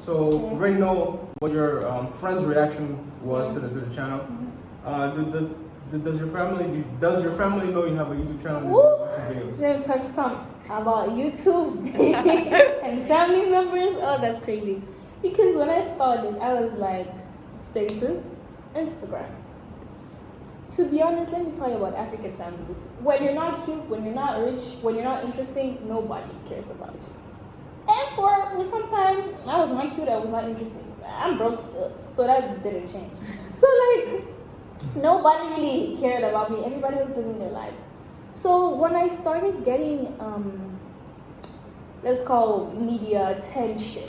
So you already know what your friend's reaction was to the channel. Does your family know you have a YouTube channel? Woo! Should touch some about YouTube and family members. Oh, that's crazy. Because when I started, I was like, status, Instagram. To be honest, let me tell you about African families. When you're not cute, when you're not rich, when you're not interesting, nobody cares about you. And for some time, I was not cute, I was not interesting. I'm broke still, so that didn't change. So like, nobody really cared about me. Everybody was living their lives. So when I started getting, let's call media attention,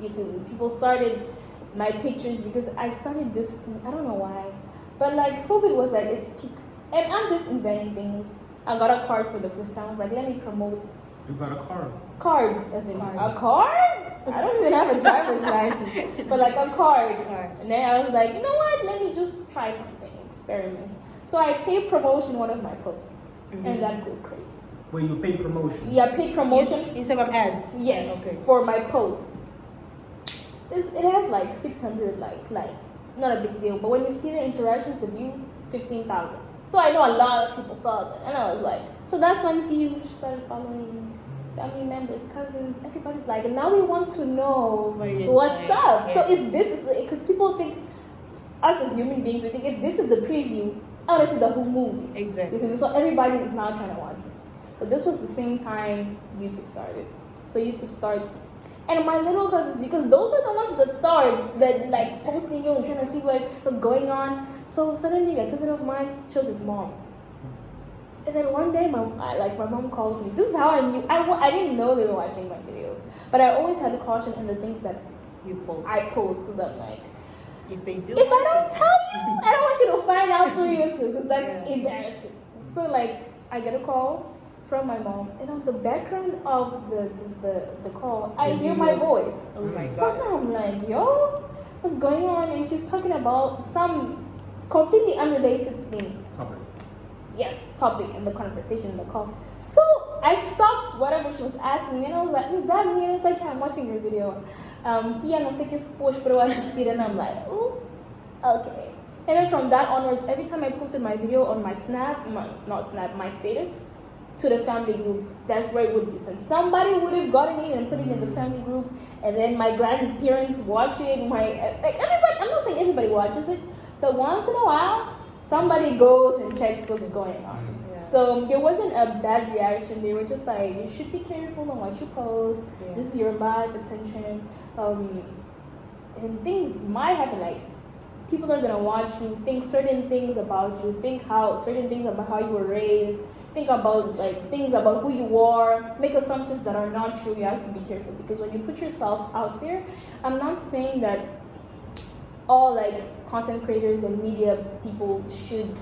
people started my pictures because I started this thing. I don't know why, but like COVID was at its peak, and I'm just inventing things. I got a card for the first time. I was like, let me promote. You got a card? Card, as in a card? I don't even have a driver's license, but like a card. And then I was like, you know what? Let me just try something, experiment. So I paid promotion one of my posts, and that goes crazy. Wait, you paid promotion? Yeah, paid promotion. Instagram ads? Yes, okay. For my post. It has like 600 likes. Not a big deal, but when you see the interactions, the views, 15,000. So I know a lot of people saw that, and I was like, so that's when you started following family members, cousins, everybody's like, and now we want to know what's up. Yeah. So if this is, because people think, us as human beings, we think if this is the preview, I want to see the whole movie. Exactly. So everybody is now trying to watch it. So this was the same time YouTube started. So YouTube starts, and my little cousins, because those are the ones that starts, that like posting you and trying to see what was going on. So suddenly a cousin of mine shows his mom. And then one day, my mom calls me. This is how I knew. I didn't know they were watching my videos, but I always had caution in the things that I post, because I'm like, if they do, if I don't tell you, I don't want you to find out through YouTube, because that's embarrassing. So like, I get a call from my mom, and on the background of the call, I hear my voice. Oh my god! So I'm like, yo, what's going on? And she's talking about some completely unrelated thing. Topic in the conversation in the call. So I stopped whatever she was asking me, and I was like, is that me? And it's like, yeah, I'm watching your video. Tia no sé qué post pero assistir, and I'm like, ooh, okay. And then from that onwards, every time I posted my video on my my status, to the family group, that's where it would be sent. Somebody would have gotten it and put it in the family group, and then my grandparents watch it. Everybody, I'm not saying everybody watches it, but once in a while, somebody goes and checks what's going on. Yeah. So there wasn't a bad reaction. They were just like, you should be careful on what you post. Yeah. This is your live attention. And things might happen, like people are gonna watch you, think certain things about you, think how certain things about how you were raised, think about like things about who you are, make assumptions that are not true. You have to be careful, because when you put yourself out there, I'm not saying that all like content creators and media people should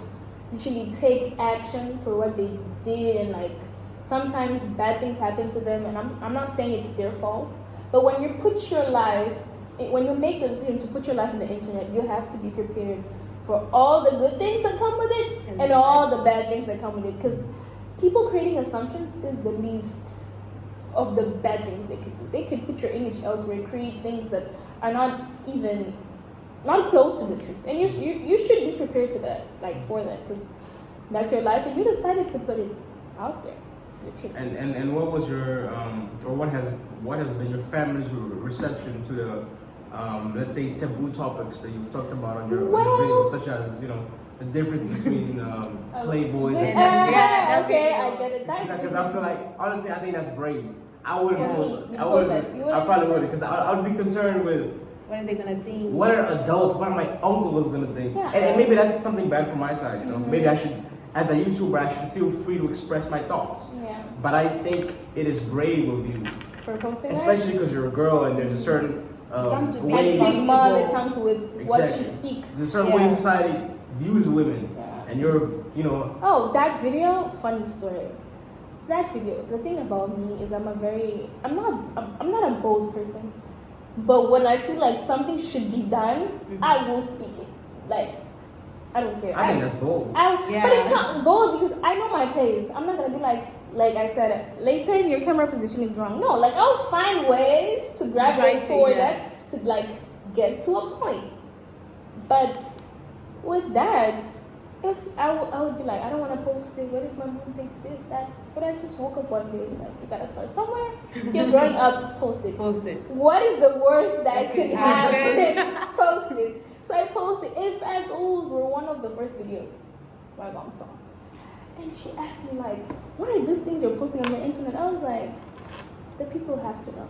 literally take action for what they did, and like sometimes bad things happen to them, and I'm not saying it's their fault, but when you put your life, when you make the decision to put your life on the internet, you have to be prepared for all the good things that come with it and all the bad things that come with it, because people creating assumptions is the least of the bad things they could do. They could put your image elsewhere, create things that are not close to the truth, and you should be prepared to that, like for that, because that's your life, and you decided to put it out there. The truth. And what was your or what has been your family's reception to the let's say taboo topics that you've talked about on your videos, such as the difference between playboys and okay, I get it. Because I feel like, honestly, I think that's brave. I wouldn't post. I probably wouldn't, because I would be concerned with, what are they gonna think? What are adults? What are my uncles gonna think? Yeah. And maybe that's something bad from my side. Maybe I should, as a YouTuber, I should feel free to express my thoughts. Yeah. But I think it is brave of you, for posting, especially because you're a girl and there's a certain way stigma that comes with what you speak. There's a certain way society views women, and you're, Oh, that video, funny story. That video, the thing about me is I'm not a bold person, but when I feel like something should be done, I will speak it. Like, I don't care. I think that's bold. But it's not bold because I know my place. I'm not gonna be like I said, later your camera position is wrong. No, like I'll find ways to gravitate toward that to like get to a point. But with that, I would be like, I don't want to post it. What if my mom thinks this, that? But I just woke up one day, it's like, you gotta start somewhere. You're growing up, post it. Post it. What is the worst that could happen. happen? Post it. So I posted. In fact, those were one of the first videos my mom saw. And she asked me like, what are these things you're posting on the internet? I was like, the people have to know.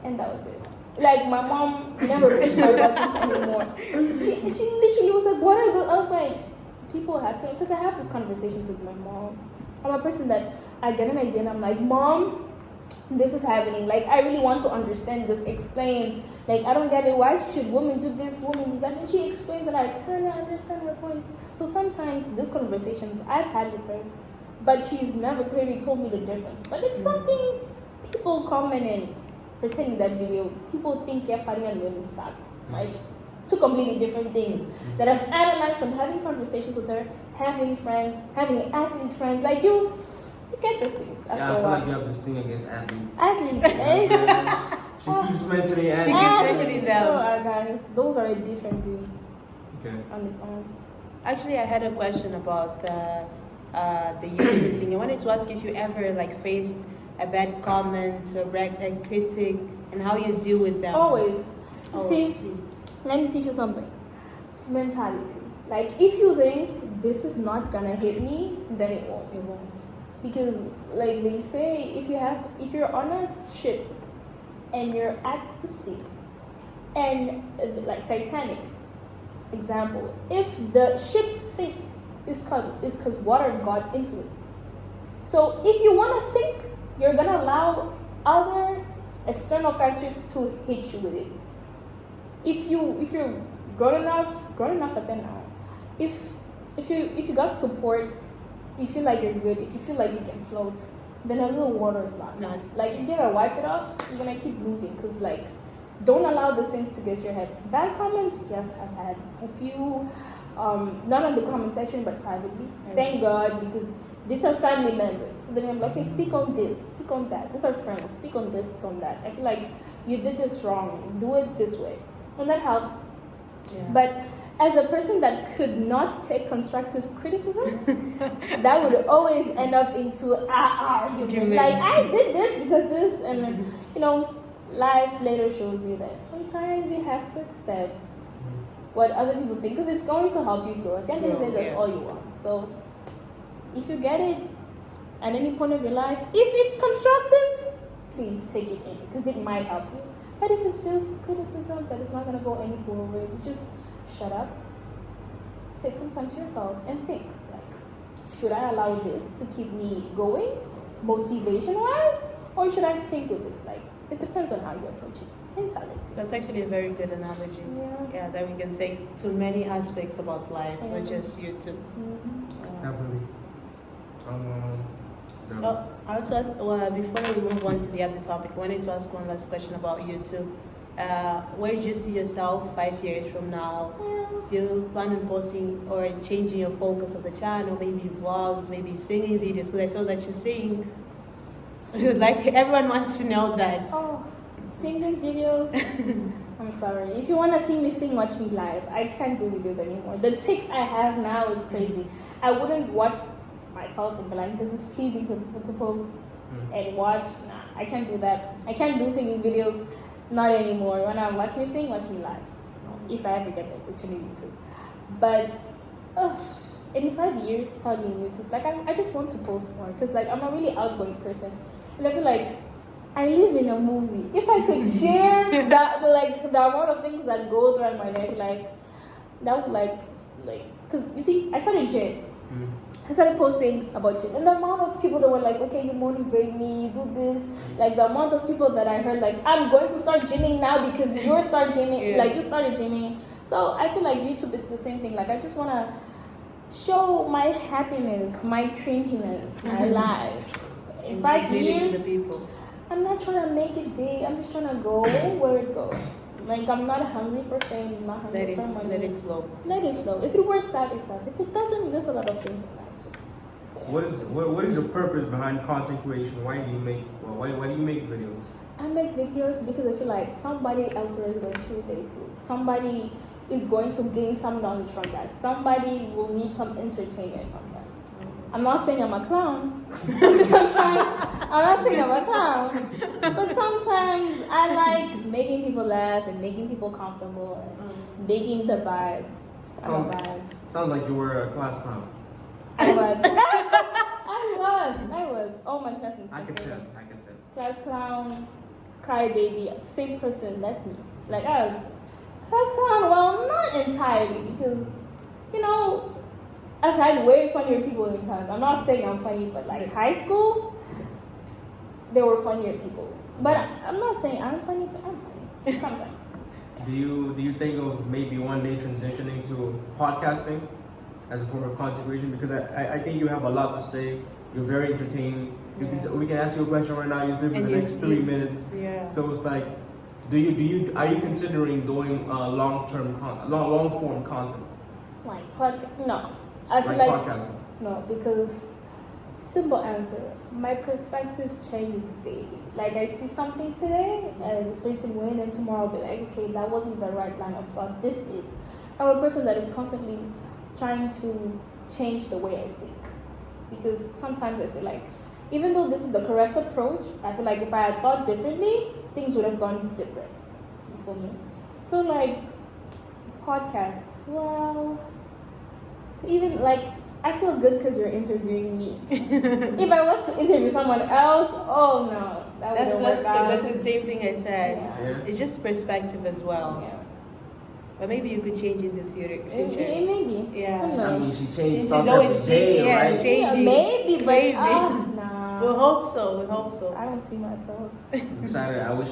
And that was it. Like, my mom never pushed my buttons anymore. She literally was like, what are those? I was like, people have to, because I have these conversations with my mom. I'm a person that again and again, I'm like, Mom, this is happening. Like, I really want to understand this, explain. Like, I don't get it. Why should women do this, women do that? And she explains, and I kind of understand her points. So sometimes these conversations I've had with her, but she's never clearly told me the difference. But it's something people comment and pretending that video, people think you're fighting and women suck, right? Two completely different things that I've analyzed from having conversations with her, having friends, having athlete friends. Like, you get these things. Yeah, I feel like you have this thing against athletes. Athletes, eh? She keeps mentioning keeps athletes. mentioning them. Oh, guys, those are a different breed Okay. on its own. Actually, I had a question about the YouTube thing. I wanted to ask if you ever like faced a bad comment or a critic and how you deal with them. Always. Oh, See, let me teach you something. Mentality. Like, if you think this is not gonna hit me, then it won't. It won't. Because, like they say, if you're on a ship and you're at the sea, and like Titanic, example, if the ship sinks, it's because water got into it. So if you want to sink, you're gonna allow other external factors to hit you with it. If you're grown enough at that now, if you got support, you feel like you're good, if you feel like you can float, then a little water is not fun. Like, you're gonna wipe it off, you're gonna keep moving, because like, don't allow these things to get to your head. Bad comments, yes, I've had a few, not on the comment section, but privately. Thank God, because these are family members. So then I'm like, hey, speak on this, speak on that. These are friends, speak on this, speak on that. I feel like you did this wrong, do it this way. And that helps. Yeah. But as a person that could not take constructive criticism, that would always end up into an argument. Like, I did this because this, and then, life later shows you that sometimes you have to accept what other people think, because it's going to help you grow. At the end of the day, that's all you want. So if you get it at any point of your life, if it's constructive, please take it in, because it might help you. But if it's just criticism that is not going to go any forward, just shut up, take some time to yourself and think, like, should I allow this to keep me going, motivation-wise, or should I sink with this? Like, it depends on how you approach it. Mentality. That's actually a very good analogy. Yeah, that we can take to many aspects about life, not just YouTube. Definitely. Also, before we move on to the other topic, I wanted to ask one last question about YouTube. Where do you see yourself 5 years from now? Do you plan on posting or changing your focus of the channel? Maybe vlogs, maybe singing videos? Because I saw that you sing. Like, everyone wants to know that. Oh, singing videos? I'm sorry. If you want to see me sing, watch me live. I can't do videos anymore. The tics I have now is crazy. I wouldn't watch myself and be like, this is pleasing to post and watch. Nah, I can't do that. I can't do singing videos. Not anymore. When I watch me sing, watch me live. If I ever get the opportunity to. But in 5 years, probably on YouTube. Like, I just want to post more, because like, I'm a really outgoing person, and I feel like I live in a movie. If I could share the amount of things that go through my life, like, that would like, because you see, I started gym. I started posting about gym, and the amount of people that were like, okay, you motivate me, you do this. Like, the amount of people that I heard, like, I'm going to start gymming now because you start gymming, like, you started gymming. So I feel like YouTube, it's the same thing. Like, I just want to show my happiness, my cringiness, my life. In 5 years, to the people. I'm not trying to make it big. I'm just trying to go where it goes. Like, I'm not hungry for fame, I'm not hungry for money. Let it flow. Let it flow. If it works out, it does. If it doesn't, there's a lot of things in life too. So, What is your purpose behind content creation? Why do you make videos? I make videos because I feel like somebody else is going to relate to it. Somebody is going to gain some knowledge from that. Somebody will need some entertainment from that. I'm not saying I'm a clown. I'm not saying I'm a clown. But sometimes I like making people laugh and making people comfortable and making the vibe. Sounds like you were a class clown. I was. I was. All my classmates. I can tell. Class clown, crybaby, same person. That's me. Like I was class clown. Well, not entirely because, I've had way funnier people in class. I'm not saying I'm funny, but like high school, there were funnier people. But I'm not saying I'm funny, but I'm funny sometimes. Do you think of maybe one day transitioning to podcasting as a form of content creation? Because I think you have a lot to say. You're very entertaining. We can ask you a question right now. You've been for the next 3 minutes. Yeah. So it's like, are you considering doing long form content? Like podcast? No. I feel like like podcasting. No, because simple answer. My perspective changes daily. Like I see something today as a certain way, and then tomorrow I'll be like, okay, that wasn't the right line of thought. This is. I'm a person that is constantly trying to change the way I think. Because sometimes I feel like, even though this is the correct approach, I feel like if I had thought differently, things would have gone different. You feel me? So like, podcasts, well, even like, I feel good because you're interviewing me. If I was to interview someone else, oh no, that wouldn't work out. That's the same thing I said. Yeah. It's just perspective as well. Yeah. But maybe you could change in the future. Maybe. Yeah. Who knows? I mean, she changed She's thoughts always every day, changing, yeah, right? changing. Maybe, but Maybe. nah. We hope so. I don't see myself. I'm excited. I wish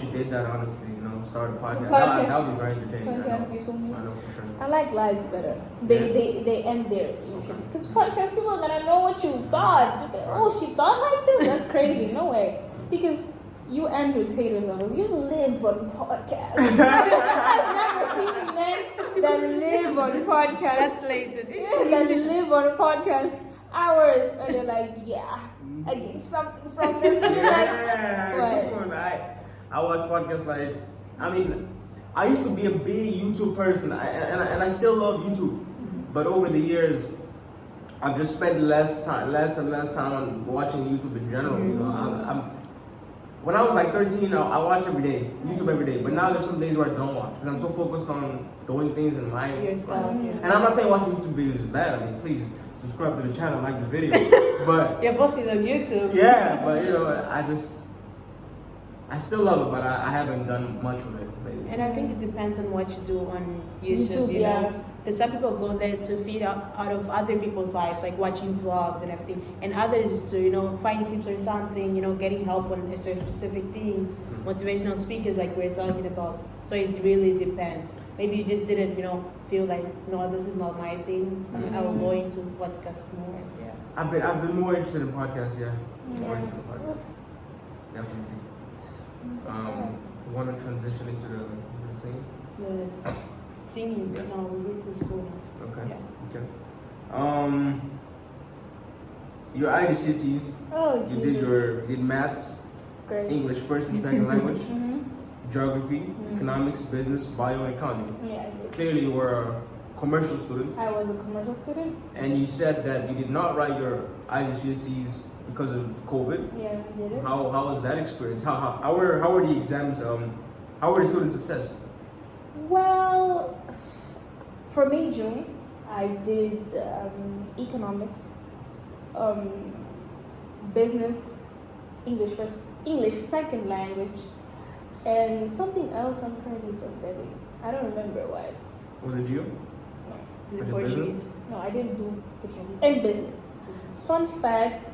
you did that. Honestly, start a podcast. Podcast. That would be very entertaining. Podcast, you feel me? I know for sure. I like lives better. They end there usually. Because podcast people are gonna know what you thought. Oh, she thought like this? That's crazy. No way. Because you Andrew Taylor levels, you live on podcasts. I've never seen men that live on podcasts. That live on podcasts hours and they're like, yeah, I get something from this. And you're like, come on. I watch podcasts like, I used to be a big YouTube person, and I still love YouTube, but over the years, I've just spent less and less time on watching YouTube in general. When I was like 13, I watched YouTube every day, but now there's some days where I don't watch because I'm so focused on doing things in my life. And I'm not saying watching YouTube videos is bad. Please subscribe to the channel, like the video. But you're posting on YouTube. Yeah, but I still love it, but I haven't done much of it lately. And I think it depends on what you do on YouTube, you know? Because some people go there to feed out of other people's lives, like watching vlogs and everything. And others is to, find tips or something, getting help on specific things, motivational speakers like we're talking about. So it really depends. Maybe you just didn't, feel like, no, this is not my thing. I will go into podcast more, yeah. I've been more interested in podcasts, yeah. More interested in podcasts. Definitely. Want to transition into the scene? The singing, Yeah. no, we went to school now. Okay. Yeah. Okay. Your IDCCs. oh, Jesus. You did maths, Great. English first and second language, Mm-hmm. geography, economics, business, bio, and accounting. Yeah, I did. Clearly, you were a commercial student, I was a commercial student. and you said that you did not write your IDCCs because of COVID. Yeah, I did it. How was that experience? How were the exams? How were the students assessed? Well, for May, June, I did economics, business, English second language, and something else I'm currently forgetting. I don't remember what. Was it you? No, Was it Portuguese. business? no, I didn't do Portuguese. And business. Fun fact,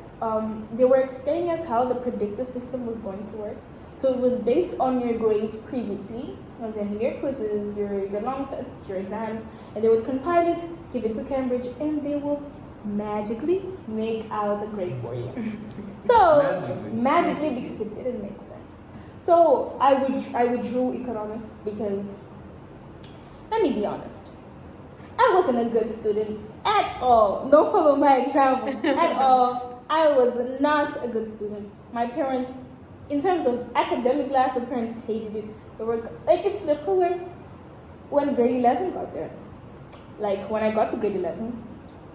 they were explaining us how the predictive system was going to work. So it was based on your grades previously, as in your quizzes, your long tests, your exams, and they would compile it, give it to Cambridge, and they will magically make out a grade for you. So magically, because it didn't make sense. So I withdrew economics because, let me be honest, I wasn't a good student at all. Don't follow my example at all. I was not a good student. my parents, in terms of academic life, my parents hated it. They were like, it's the point where when grade 11 got there, like when I got to grade 11,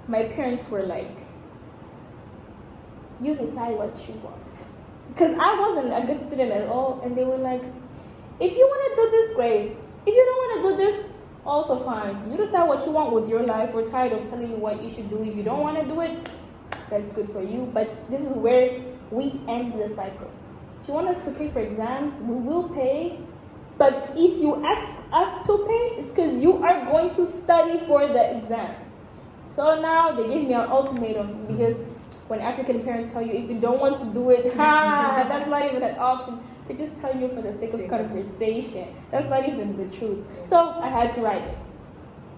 my parents were like, you decide what you want. Because I wasn't a good student at all, and they were like, if you want to do this, great. If you don't want to do this, also fine. You decide what you want with your life. We're tired of telling you what you should do. If you don't want to do it, that's good for you. But this is where we end the cycle. If you want us to pay for exams, we will pay. But if you ask us to pay, it's because you are going to study for the exams. So now they gave me an ultimatum, because when African parents tell you if you don't want to do it, that's not even an option. They just tell you for the sake of conversation. That's not even the truth. So I had to write it.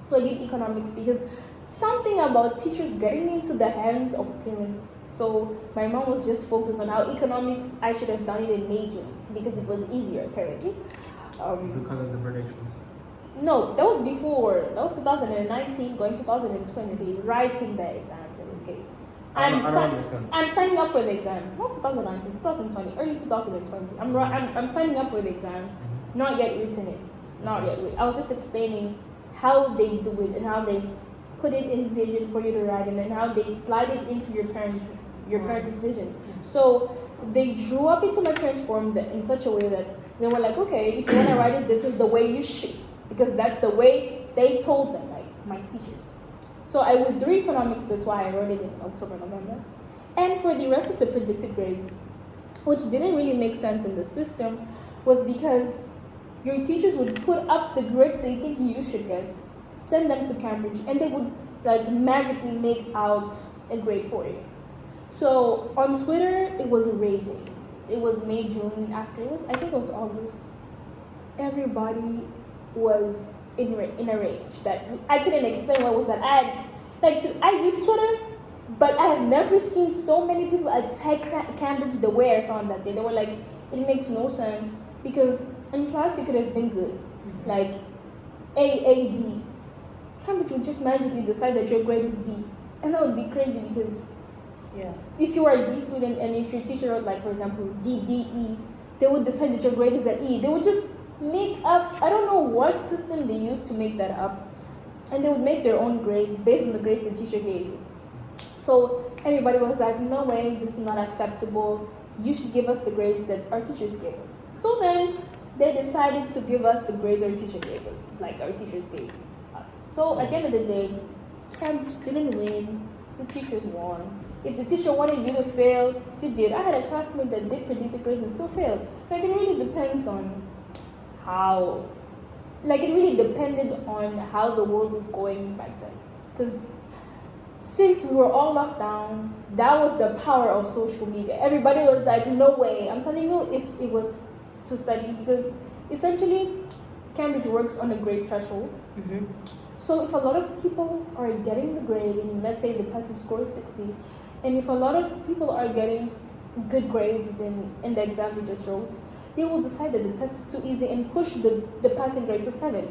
So I did economics because something about teachers getting into the hands of parents. So my mom was just focused on how economics, I should have done it in major because it was easier apparently. Because of the predictions. No, that was before. That was 2019, going 2020, writing the exams in this case. I don't understand. I'm signing up for the exam. Not 2019, 2020, early 2020. I'm signing up for the exam. Not yet written it. Not yet. I was just explaining how they do it and how they put it in vision for you to write it and how they slide it into your parents' vision. So they drew up into my parents' form in such a way that they were like, okay, if you want to write it, this is the way you should, because that's the way they told them, like my teachers. So I withdrew economics, that's why I wrote it in October, November. And for the rest of the predicted grades, which didn't really make sense in the system, was because your teachers would put up the grades they think you should get, send them to Cambridge, and they would like magically make out a grade for you. So on Twitter, it was raging. It was May, June, I think it was August. Everybody was in a rage that I couldn't explain what was that. I use Twitter, but I have never seen so many people attack Cambridge the way I saw on that day. They were like, it makes no sense because in class you could have been good, like A, B. Cambridge would just magically decide that your grade is B, and that would be crazy because if you are a B student and if your teacher wrote like for example D, E, they would decide that your grade is an E. They would just make up, I don't know what system they used to make that up, and they would make their own grades based on the grades the teacher gave you. So everybody was like, no way, this is not acceptable. You should give us the grades that our teachers gave us. So then they decided to give us the grades our teacher gave us, like our teachers gave us. So at the end of the day, Cambridge didn't win, the teachers won. If the teacher wanted you to fail, you did. I had a classmate that did predict the grades and still failed. Like it really depends on how, like it really depended on how the world was going back then. Because since we were all locked down, that was the power of social media. Everybody was like, no way. I'm telling you, if it was to study, because essentially Cambridge works on a grade threshold. So if a lot of people are getting the grade, and let's say the passing score is 60, and if a lot of people are getting good grades in the exam they just wrote, they will decide that the test is too easy and push the passing grade to 70.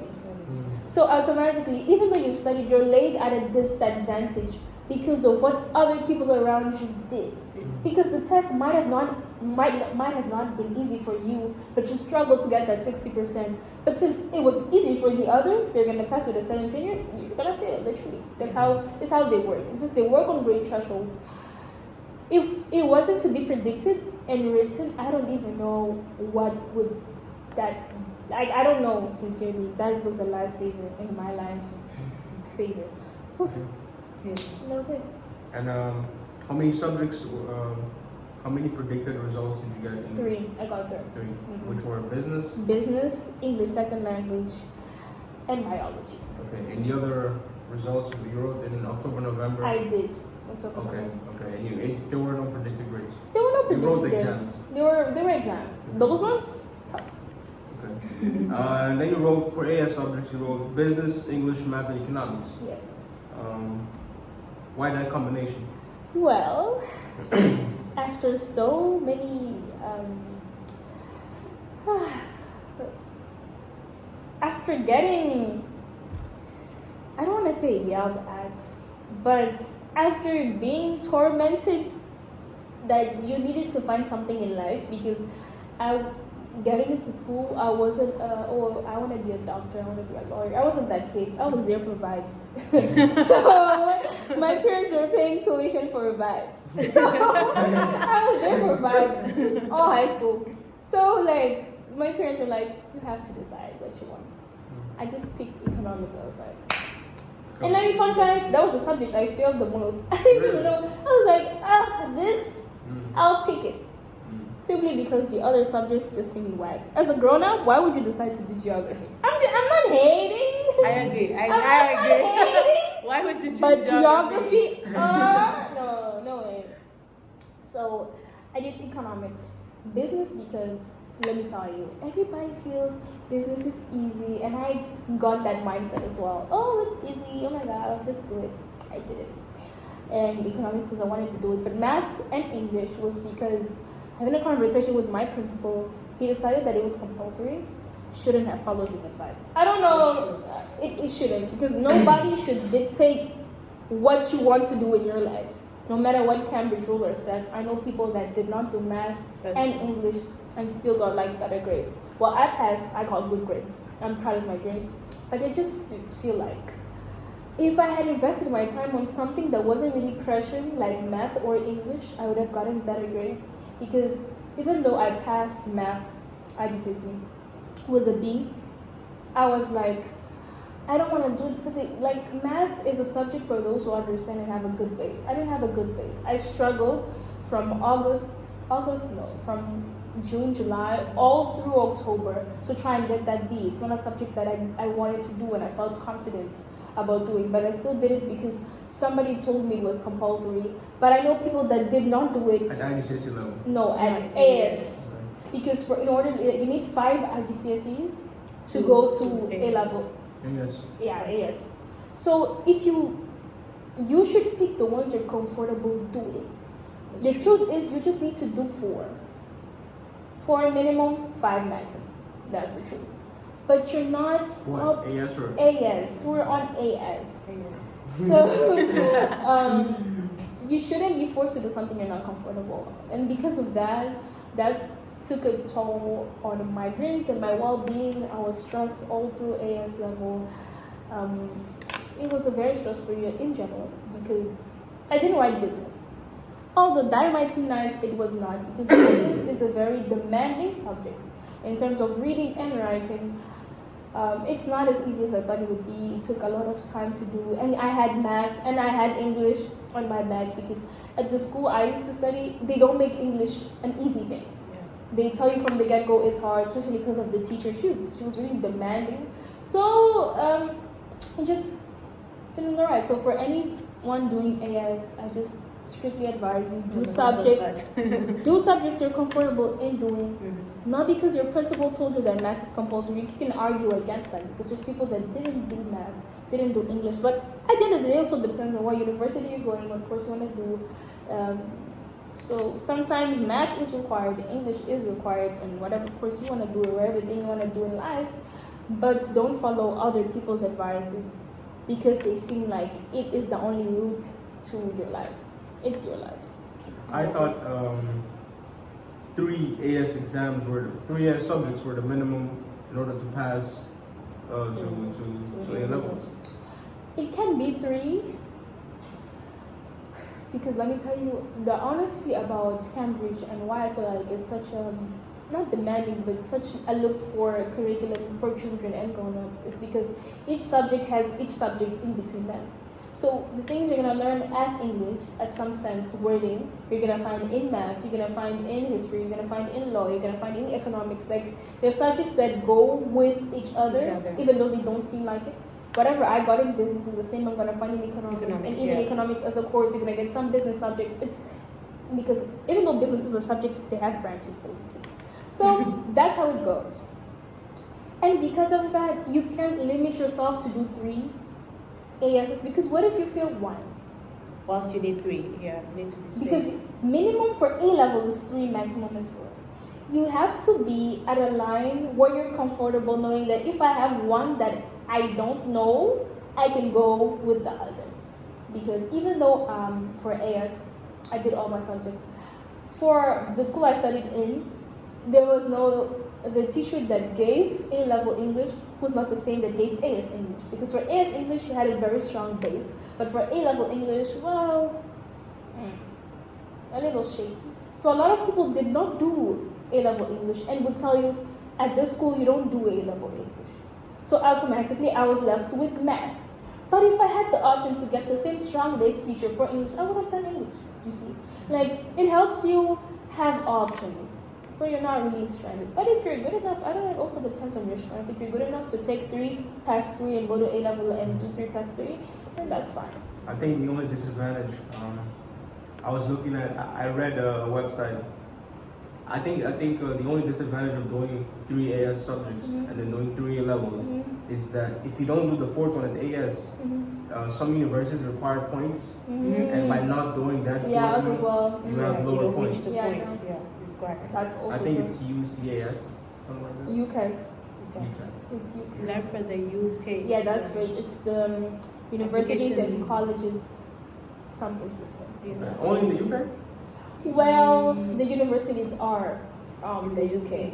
So automatically, even though you studied, you're laid at a disadvantage because of what other people around you did. Because the test might have not been easy for you, but you struggled to get that 60%. But since it was easy for the others, they're gonna pass with a 17 years, you're gonna fail, literally. That's how they work. And since they work on grade thresholds, if it wasn't to be predicted and written, I don't even know what would that, like, I don't know, sincerely. That was a lifesaver in my life. Saver. Yeah. That was it. And how many subjects, how many predicted results did you get? 3. I got 3. 3. Which were business? Business, English second language, and biology. Okay. And the other results you wrote in October, November? I did. Okay. And there were no predicted grades? There were no predicted You wrote the grades. exams? There were exams. Those ones, tough. Okay. And then you wrote, for AS subjects, you wrote business, English, math, and economics. Yes. Why that combination? Well, after so many, after getting, I don't want to say yelled at, but after being tormented that you needed to find something in life because I getting into school, I wasn't, I want to be a doctor, I want to be a lawyer. I wasn't that kid. I was there for vibes. So my parents were paying tuition for vibes. So I was there for vibes all high school. So like my parents were like, you have to decide what you want. I just picked economics. I was like, and then fun fact, that was the subject I failed the most. I didn't even know. I was like, this, I'll pick it. Simply because the other subjects just seemed whack. As a grown-up, why would you decide to do geography? I'm not hating. I agree. I I'm agree. not hating. Why would you choose But geography? no way. So I did economics. Business because, let me tell you, everybody feels business is easy. And I got that mindset as well. Oh, it's easy. Oh my God, I'll just do it. I did it. And economics because I wanted to do it. But math and English was because having a conversation with my principal, he decided that it was compulsory. Shouldn't have followed his advice. I don't know. It shouldn't, because nobody should dictate what you want to do in your life. No matter what Cambridge rules are set. I know people that did not do math and English and still got like better grades. Well, I passed. I got good grades. I'm proud of my grades. But I just feel like if I had invested my time on something that wasn't really pressuring, like math or English, I would have gotten better grades. Because even though I passed math, IGCSE, with a B, I was like, I don't want to do it because math is a subject for those who understand and have a good base. I didn't have a good base. I struggled from from June, July, all through October to try and get that B. It's not a subject that I wanted to do and I felt confident about doing, but I still did it because somebody told me it was compulsory. But I know people that did not do it. At IGCSE level? No, at AS. Because in order, you need 5 IGCSEs to go to A level. AS. Yeah, AS. So if you should pick the ones you're comfortable doing. The truth is, you just need to do 4. 4 minimum, 5 maximum. That's the truth. But you're not what? AS or AS. We're on AS. So you shouldn't be forced to do something you're not comfortable. And because of that took a toll on my grades and my well-being. I was stressed all through AS level. It was a very stressful year in general because I didn't write business. Although that might seem nice, it was not, because business is a very demanding subject in terms of reading and writing. It's not as easy as I thought it would be. It took a lot of time to do, and I had math and I had English on my back because at the school I used to study, they don't make English an easy thing. They tell you from the get-go it's hard, especially because of the teacher. She was really demanding. So I just didn't go right. So for anyone doing AS, I just strictly advise you do subjects you're comfortable in doing. Not because your principal told you that math is compulsory. You can argue against that because there's people that didn't do math, didn't do English. But at the end of the day, it also depends on what university you're going, what course you want to do. So sometimes math is required, English is required, and whatever course you want to do or everything you want to do in life. But don't follow other people's advices because they seem like it is the only route to your life. It's your life. I thought 3 AS exams three AS subjects were the minimum in order to pass to A levels. It can be 3. Because let me tell you, the honesty about Cambridge and why I feel like it's such a, not demanding, but such a look for curriculum for children and grown-ups is because each subject has each subject in between them. So the things you're going to learn at English, at some sense, wording, you're going to find in math, you're going to find in history, you're going to find in law, you're going to find in economics. Like, there's subjects that go with each other, even though they don't seem like it. Whatever I got in business is the same I'm going to find in economics. And even economics as a course, you're going to get some business subjects. It's because even though business is a subject, they have branches too. So that's how it goes. And because of that, you can't limit yourself to do 3 ASs because what if you fail 1? Whilst you did 3, you need to be safe. Because minimum for A level is 3, maximum is 4. You have to be at a line where you're comfortable knowing that if I have one that I don't know, I can go with the other. Because even though for AS, I did all my subjects, for the school I studied in, there was the teacher that gave A-level English was not the same that gave AS English. Because for AS English, she had a very strong base. But for A-level English, well, a little shaky. So a lot of people did not do A-level English and would tell you, at this school, you don't do A-level English. So automatically, I was left with math. But if I had the option to get the same strong base teacher for English, I would have done English, you see. Like, it helps you have options. So you're not really stranded. But if you're good enough, I don't know, it also depends on your strength. If you're good enough to take 3 past 3 and go to A-level and do 3 past 3, then that's fine. I think the only disadvantage, I was looking at, I read a website. I think the only disadvantage of doing 3 AS subjects and then doing 3 A levels is that if you don't do the 4th one at AS, some universities require points, and by not doing that 4th one, you have lower points. That's also I think true. it's UCAS, something like that. UCAS. UCAS. It's UCAS. Not for the UK. Yeah, that's right. It's the universities Application. and colleges something system. Okay. Only in the UK? Well, the universities are in the UK.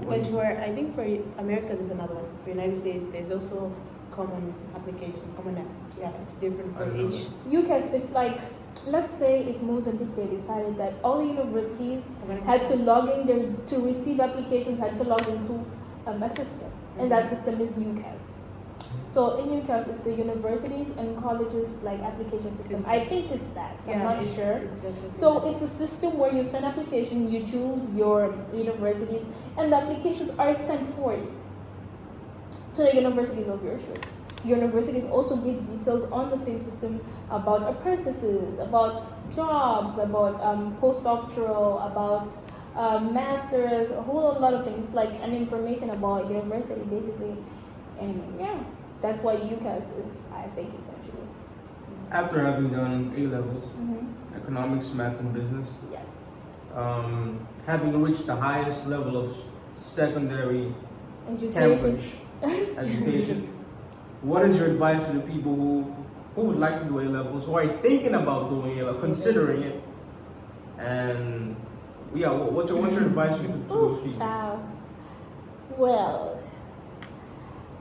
Because I think for America there's another one. For United States there's also common application, common app. Yeah, it's different for each. UCAS is like, let's say if Mozambique they decided that all the universities had to log in to receive applications, had to log into a system, and that system is UCAS. So in UCAS, it's the universities and colleges like application system. I think it's that. I'm not sure. So it's a system where you send application, you choose your universities, and the applications are sent for you to the universities of your choice. Universities also give details on the same system about apprentices, about jobs, about postdoctoral, about masters, a whole lot of things, like an information about university basically. And yeah, that's what UCAS is, I think, essentially. After having done A levels, economics, maths, and business, Yes. Having reached the highest level of secondary Education. Cambridge education, what is your advice to the people who would like to do A levels, who are thinking about doing A levels, considering it, and yeah, what's your advice to those people? Child. Well,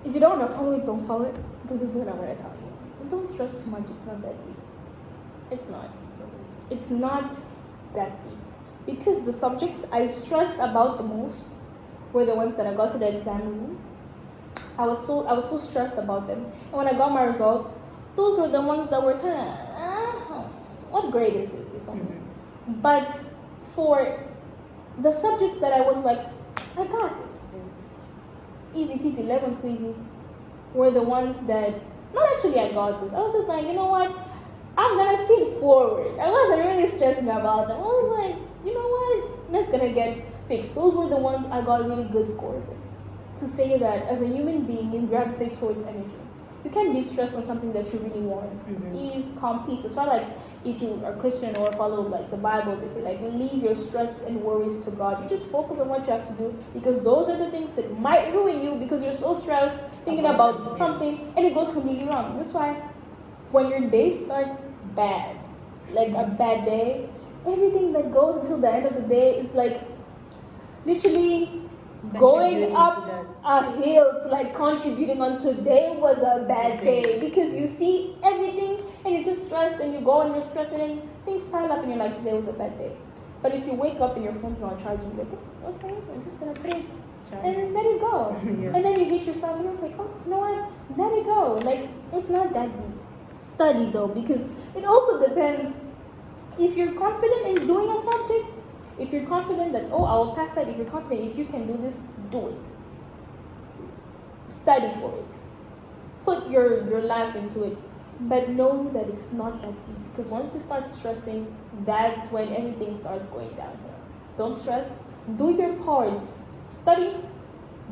if you don't want to follow it, don't follow it. But this is what I'm going to tell you. Don't stress too much. It's not that deep. It's not. It's not that deep. Because the subjects I stressed about the most were the ones that I got to the exam room. I was so stressed about them. And when I got my results, those were the ones that were kind of, what grade is this? But for the subjects that I was like, I got this. Easy peasy, lemon squeezy, were the ones that, not actually I got this. I was just like, you know what? I'm gonna see it forward. I wasn't really stressing about them. I was like, you know what? That's gonna get fixed. Those were the ones I got really good scores in. To say that as a human being, you gravitate towards energy. You can't be stressed on something that you really want. Ease, calm, peace. It's why, like, if you are Christian or follow like the Bible, they say like leave your stress and worries to God. You just focus on what you have to do, because those are the things that might ruin you because you're so stressed thinking about something and it goes completely wrong. That's why when your day starts bad, like a bad day, everything that goes until the end of the day is like literally going up a hill. It's like contributing on today was a bad day, because you see everything and you're just stressed and you go and you're stressed and then things pile up and you're like, today was a bad day. But if you wake up and your phone's not charging, you're like, okay, I'm just gonna put it and let it go. And then you hate yourself and it's like, oh, you know what, let it go. Like, it's not that deep. Study though, because it also depends. If you're confident in doing a subject, if you're confident that, oh, I will pass that, if you're confident, if you can do this, do it. Study for it. Put your life into it. But know that it's not that deep. Because once you start stressing, that's when everything starts going downhill. Don't stress. Do your part. Study.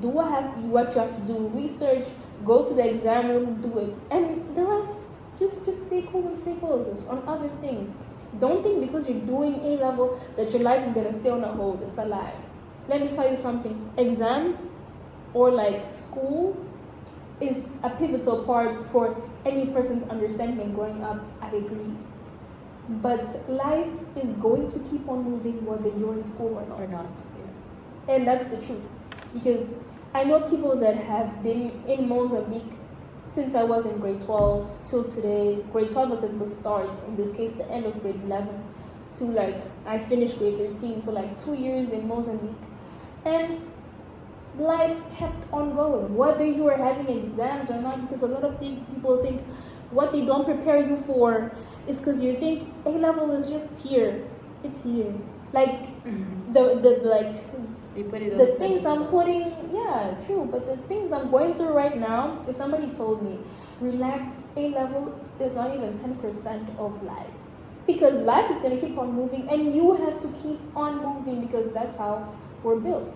Do what you have to do. Research. Go to the exam room. Do it. And the rest, just stay cool and stay focused on other things. Don't think because you're doing A level that your life is gonna stay on a hold. It's a lie. Let me tell you something. Exams or like school is a pivotal part for any person's understanding and growing up. I agree. But life is going to keep on moving whether you're in school or not. Yeah. And that's the truth. Because I know people that have been in Mozambique since I was in grade 12 till today. Grade 12 was at the start, in this case the end of grade 11, to like I finished grade 13, so like 2 years in Mozambique. And life kept on going, whether you were having exams or not, because a lot of people think what they don't prepare you for is because you think A level is just here. It's here. Like You put it on the things I'm putting, yeah, true. But the things I'm going through right now, if somebody told me, relax, A level is not even 10% of life. Because life is going to keep on moving and you have to keep on moving because that's how we're built.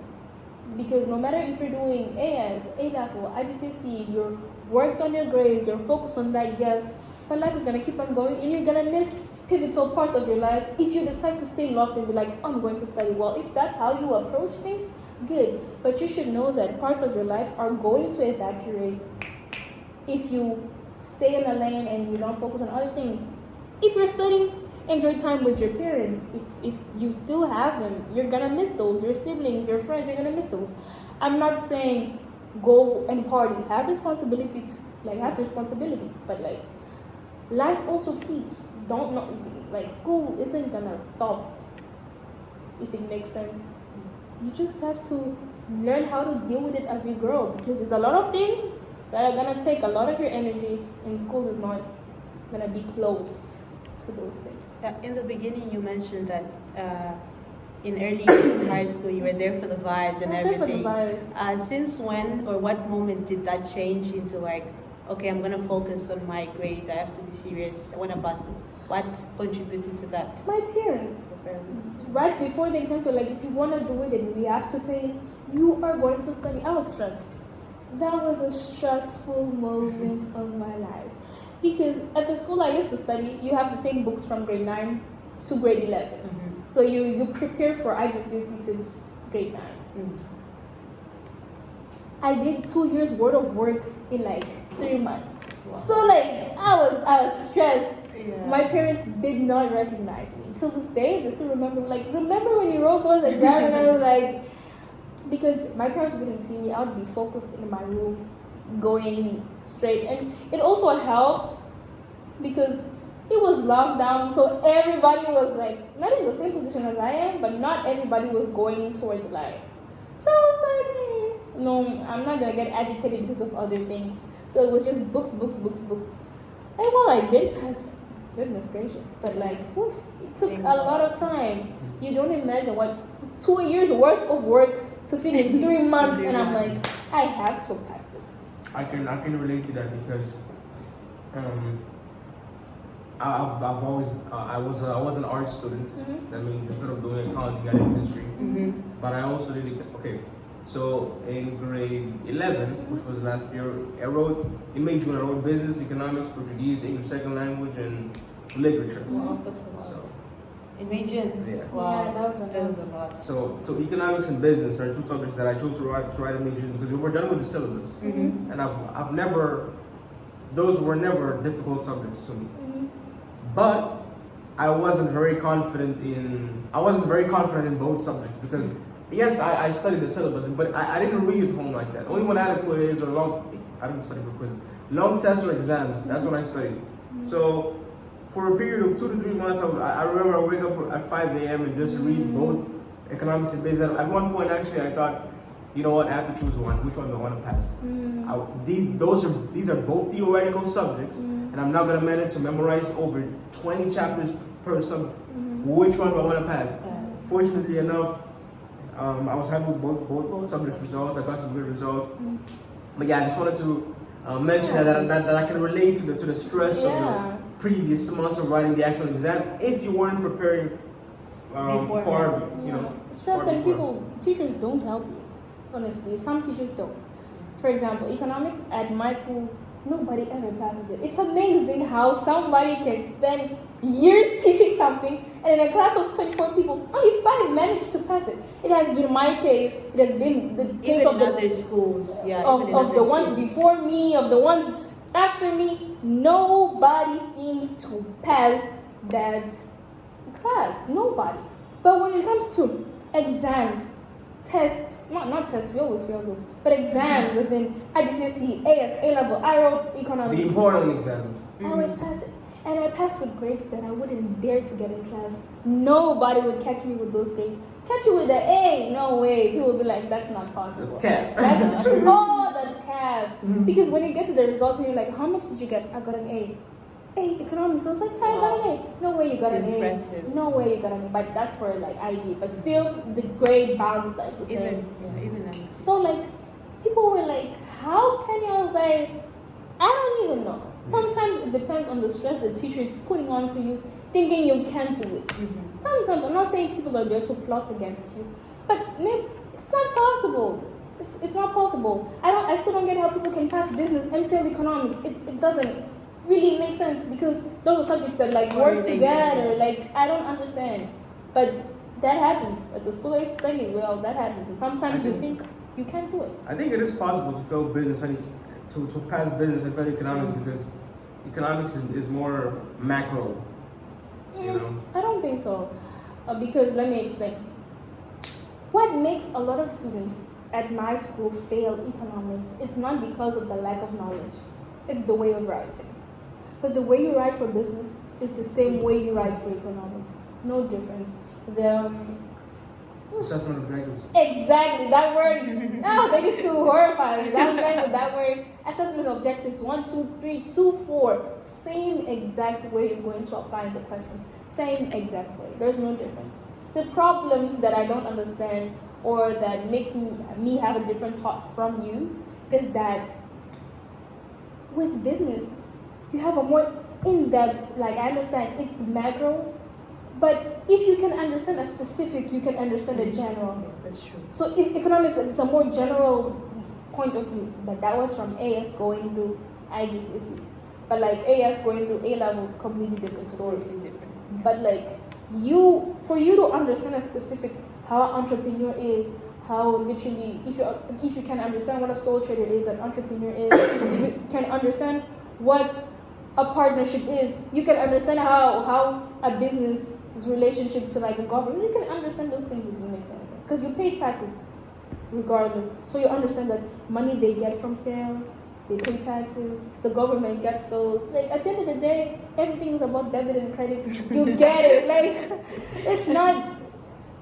Because no matter if you're doing AS, A level, IGCSE, you're worked on your grades, you're focused on that, yes, but life is going to keep on going and you're going to miss pivotal parts of your life if you decide to stay locked and be like, I'm going to study. Well, if that's how you approach things, good. But you should know that parts of your life are going to evaporate if you stay in a lane and you don't focus on other things. If you're studying, enjoy time with your parents. If you still have them, you're gonna miss those. Your siblings, your friends, you're gonna miss those. I'm not saying go and party. Have responsibilities, have responsibilities, but like life also keeps. Don't not like school isn't gonna stop. If it makes sense, you just have to learn how to deal with it as you grow because there's a lot of things that are gonna take a lot of your energy, and school is not gonna be close to those things. In the beginning, you mentioned that in early high school, you were there for the vibes and I'm there for the everything. vibes. Since when or what moment did that change into like, okay, I'm gonna focus on my grades. I have to be serious. I wanna pass this. What contributed to that? My parents. The parents. Right before the exam, like if you wanna do it and we have to pay, you are going to study. I was stressed. That was a stressful moment of my life. Because at the school I used to study, you have the same books from grade 9 to grade 11. Mm-hmm. So you prepare for IGCSE since grade 9. Mm. I did 2 years worth of work in like 3 months. Wow. So like I was stressed. Yeah. My parents did not recognize me. Till this day, they still remember remember when you wrote those exams? And I was like, because my parents wouldn't see me, I would be focused in my room, going straight. And it also helped because it was lockdown, so everybody was like, not in the same position as I am, but not everybody was going towards life. So I was like, no, I'm not gonna get agitated because of other things. So it was just books. And while I did pass, goodness gracious, but like, whew, it took a lot of time. You don't imagine what 2 years worth of work to finish in 3 months, and I'm like, I have to pass this. I can relate to that because I've always I was an art student. Mm-hmm. That means instead of doing accounting, I did history. Mm-hmm. But I also did So in grade 11, which was last year, I wrote business, economics, Portuguese, English second language, and literature. Wow, that's a lot. So, In Beijing? yeah. Wow, Yeah, that was a lot. So economics and business are two subjects that I chose to write a major in because we were done with the syllabus. Mm-hmm. And I've never, those were never difficult subjects to me. Mm-hmm. But I wasn't very confident in both subjects because yes, I studied the syllabus, but I didn't read at home like that. Only when I had a quiz or I didn't study for quizzes, long tests or exams, that's when I studied. So for a period of 2 to 3 months, I remember I wake up at 5 a.m. and just read both economics and business. At one point, actually, I thought, you know what, I have to choose one. Which one do I want to pass? These are both theoretical subjects, and I'm not going to manage to memorize over 20 chapters per subject. Which one do I want to pass? Fortunately enough, I was happy with both subject results. I got some good results. But yeah, I just wanted to mention that I can relate to the stress of the previous months of writing the actual exam if you weren't preparing far, stress far and before. teachers don't help you. Honestly, some teachers don't. For example, economics at my school, nobody ever passes it. It's amazing how somebody can spend years teaching something, and in a class of 24 people, only 5 manage to pass it. It has been my case. It has been the case Even of the other schools, yeah. of the ones before me, of the ones after me. Nobody seems to pass that class. Nobody. But when it comes to exams, tests, not tests, we always fail those, but exams, as in IGCSE, AS, A level, I wrote economics. The important exams. I always pass it. And I passed with grades that I wouldn't dare to get in class. Nobody would catch me with those grades. Catch you with an A? No way. People would be like, that's not possible. That's cap. That's not, oh, that's cap. Because when you get to the results and you're like, how much did you get? I got an A. A, economics. I was like, I got an A. No way you got It's an impressive. A. No way you got an A. But that's for like IG. But still, the grade bounds like the same. Even So like, people were like, how can you? I was like, I don't even know. Sometimes it depends on the stress the teacher is putting onto you, thinking you can't do it. Sometimes, I'm not saying people are there to plot against you, but it's not possible. It's not possible. I still don't get how people can pass business and fail economics. It doesn't really make sense because those are subjects that like work together. Like, I don't understand. But that happens. At the school I study, well, that happens. And sometimes you think you can't do it. I think it is possible to fail business and to pass business and fail economics because economics is more macro. You know? I don't think so. Because let me explain. What makes a lot of students at my school fail economics, it's not because of the lack of knowledge. It's the way of writing. But the way you write for business is the same way you write for economics. No difference. The Assessment objectives. exactly that word. Oh, that is too horrifying. That man with that word. Assessment objectives 1, 2, 3, 2, 4. Same exact way you're going to apply the questions. Same exact way. There's no difference. The problem that I don't understand or that makes me have a different thought from you is that with business, you have a more in-depth, like I understand it's macro, but if you can understand a specific, you can understand a general. That's true. So if economics, it's a more general point of view, but that was from AS going to IGCSE. But like AS going to A level, completely different story. But like for you to understand a specific, how an entrepreneur is, how literally, if you can understand what a sole trader is, an entrepreneur is, if you can understand what a partnership is, you can understand how a business relationship to like a government, you can understand those things if it makes any sense. Because you pay taxes regardless. So you understand that money they get from sales, they pay taxes, the government gets those. Like at the end of the day, everything is about debit and credit. You get it. Like